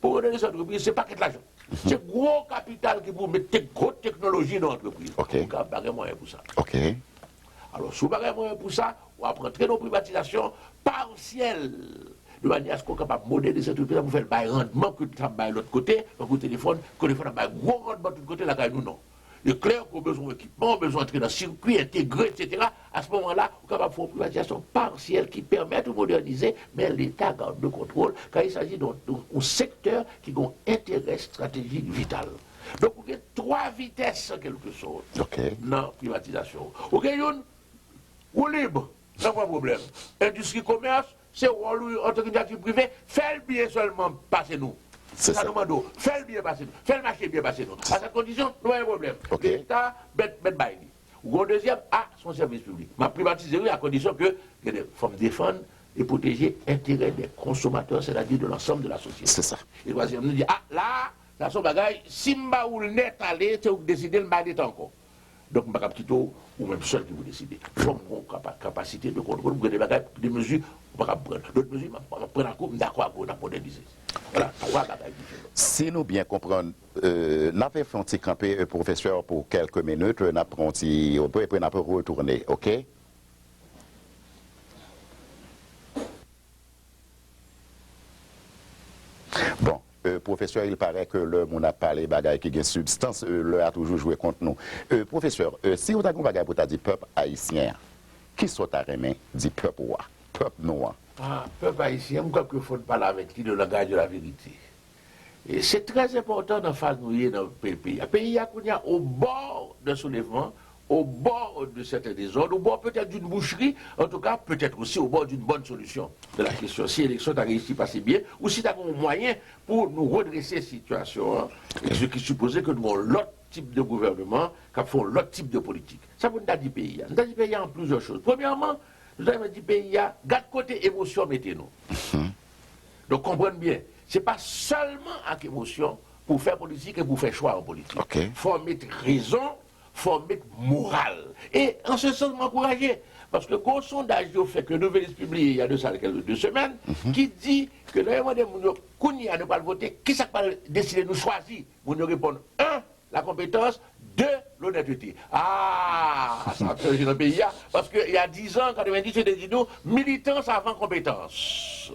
pour moderniser l'entreprise, ce n'est pas que de l'argent. C'est gros capital qui vous met grosse technologie dans l'entreprise. Ok. Vous avez pas moyen pour ça. Ok. Alors, si vous n'avez pas moyen pour ça, on va prendre nos privatisations partielles, de manière à ce qu'on soit capable de moderniser l'entreprise pour faire le rendement que tu as de l'autre côté, donc au téléphone, que le téléphone a un gros rendement de l'autre côté, là, nous, non. Il est clair qu'on a besoin d'équipement, besoin d'entrer dans le circuit intégré, etc. À ce moment-là, on est capable de faire une privatisation partielle qui permet de moderniser, mais l'État garde le contrôle, car il s'agit d'un secteur qui a un intérêt stratégique vital. Donc, il y a 3 vitesses en quelque sorte dans la privatisation. Ok, ou libre, pas de problème. Industrie, commerce, c'est rôle en tant qu'initiative privée, fait le bien seulement passer nous. C'est ça nous demandons. Fait le bien passer nous. Fait le marché bien passer nous. À cette condition, nous avons un problème. L'État, bête bail. Ou en deuxième, son service public. Ma privatiser à condition que il faut me défendre et protéger l'intérêt des consommateurs, c'est-à-dire de l'ensemble de la société. C'est ça. Et troisième, nous dit, là, ça son bagage, si m'a ou le net aller, c'est vous décidez le mal encore. Donc, je ne vais pas ou même seul qui vous décidez. Il faut une capacité de contrôle, des mesures, on va prendre. D'autres mesures, on va prendre en compte, d'accord, on va moderniser. Voilà, 3 bagages différents. Si nous bien comprenons, nous avons fait un petit campé, professeur, pour quelques minutes, nous avons et puis nous avons retourné, ok? Bon. Professeur, il paraît que le monde a parlé bagaille qui a substance, le a toujours joué contre nous. Professeur, si vous avez un bagaille pour dire peuple haïtien, qui sont à remettre dit peuple roi, peuple noir? Peuple haïtien, il faut parler avec lui le langage de la vérité. Et c'est très important d'en faire nouiller dans le pays. Le pays est au bord d'un soulèvement, au bord de certains désordres, au bord peut-être d'une boucherie, en tout cas peut-être aussi au bord d'une bonne solution de la question. Si l'élection a réussi à passer bien, ou si tu as un moyen pour nous redresser la situation, ce qui supposait que nous avons l'autre type de gouvernement, qui font l'autre type de politique. Ça, vous nous dit pays. Nous avons dit pays en plusieurs choses. Premièrement, nous avons dit pays, garde côté émotion, mettez-nous. Donc comprenez bien, ce n'est pas seulement avec émotion pour faire politique et pour faire choix en politique. Il faut mettre raison, il faut mettre morale. Et en ce sens, m'encourager. Parce que le sondage fait que nous venons publier il y a 2 semaines, qui dit que le moment de Kounia ne pas voter, qui ça va décider de nous choisir? Vous nous répondre 1, la compétence, 2, l'honnêteté. Ça a changé dans le pays. Parce qu'il y a 10 ans, 90, c'était dit nous, militance avant compétence.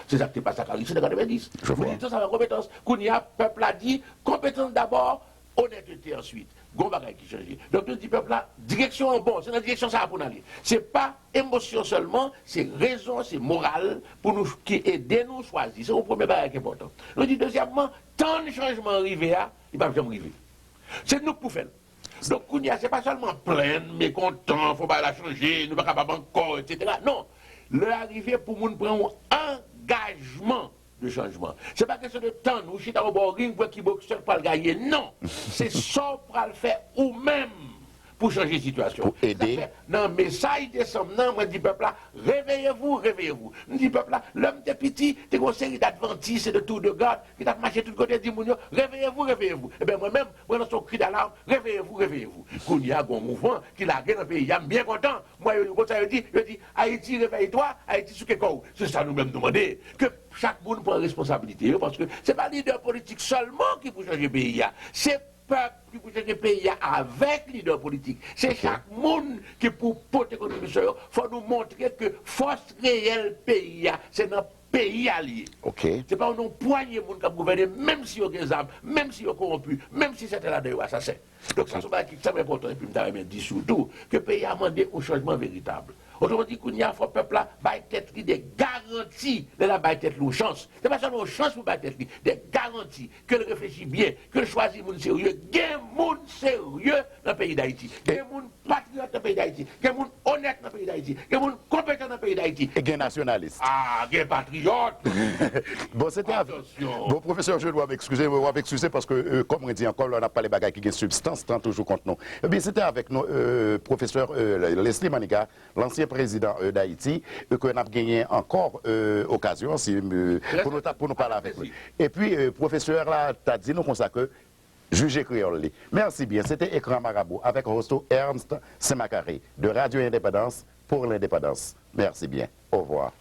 C'est ça qui est passé à Paris, c'est de 90. Militance avant compétence. Kounia, peuple a dit, compétence d'abord, honnêteté ensuite. Gon bagay qui change. Donc, nous dit peuple là, direction en bon, c'est la direction ça pour aller. C'est pas émotion seulement, c'est raison, c'est morale pour nous qui aider nous choisir. C'est le premier bagage qui est important. Nous dit deuxièmement, tant de changements arrivés, il ne va jamais arriver. C'est nous pour faire. Donc, Kounia, c'est pas seulement plaindre, mécontent, faut pas la changer, nous pas capable encore, etc. Non. Le arrivé pour nous prendre un engagement de changement. Ce n'est pas question de temps, nous chita au bord ring pour qui boxeur pour le gagner. Non. C'est ça pour le faire ou même pour changer la situation. Pour aider. Non, mais ça, il descend. Non, moi, je dis peuple là, réveillez-vous, réveillez-vous. Je dis peuple là, l'homme de petit, t'es une série d'adventistes et de tours de garde, qui t'a marché de tous côtés, dit mounio, réveillez-vous, réveillez-vous. Eh bien, moi-même, moi, dans son cri d'alarme, réveillez-vous, réveillez-vous. Quand il y a un mouvement qui l'a gagné dans le pays, il y a bien content. Moi, je dis, Haïti, réveille-toi, Haïti, sous quelque chose. C'est ça, nous-mêmes demander. Que chaque monde prend responsabilité, parce que c'est pas leader politique seulement qui peut changer le pays. C'est peuple qui peut changer le pays avec leader politique. C'est chaque monde qui pour porter contribution. Il faut nous montrer que force réelle pays, c'est notre pays allié. C'est pas une poignée de monde qui gouverner, même si on des armes, même si on corrompu, même si c'était là d'ailleurs assassin. Donc ça, c'est très important. Et puis, je dis surtout que le pays a demandé un changement véritable. Autrement dit, qu'il y a un peuple là, peut-être des garanties de la tête une chance. Ce n'est pas seulement une chance pour tête des garanties, que le réfléchit bien, que le choisit monde sérieux, qu'il y a un monde sérieux dans le pays d'Haïti, qu'il y a un monde patriote dans le pays d'Haïti, qu'il y a un monde honnête dans le pays d'Haïti, qu'il y a un monde compétent dans le pays d'Haïti. Et qu'il y a un nationaliste. Qu'il y a un patriote. Bon, c'était bon, professeur, je dois m'excuser parce que, comme on dit encore, on n'a pas les bagages qui ont substance, tant toujours contre nous. Eh bien, c'était avec nous, professeur Leslie Maniga, l'ancien président d'Haïti, qu'on a gagné encore occasion pour nous parler avec lui. Et puis, professeur, là, tu as dit nous comme ça que juger créole. Merci bien. C'était Écran Marabout avec Rosto Ernst Semakari de Radio Indépendance pour l'Indépendance. Merci bien. Au revoir.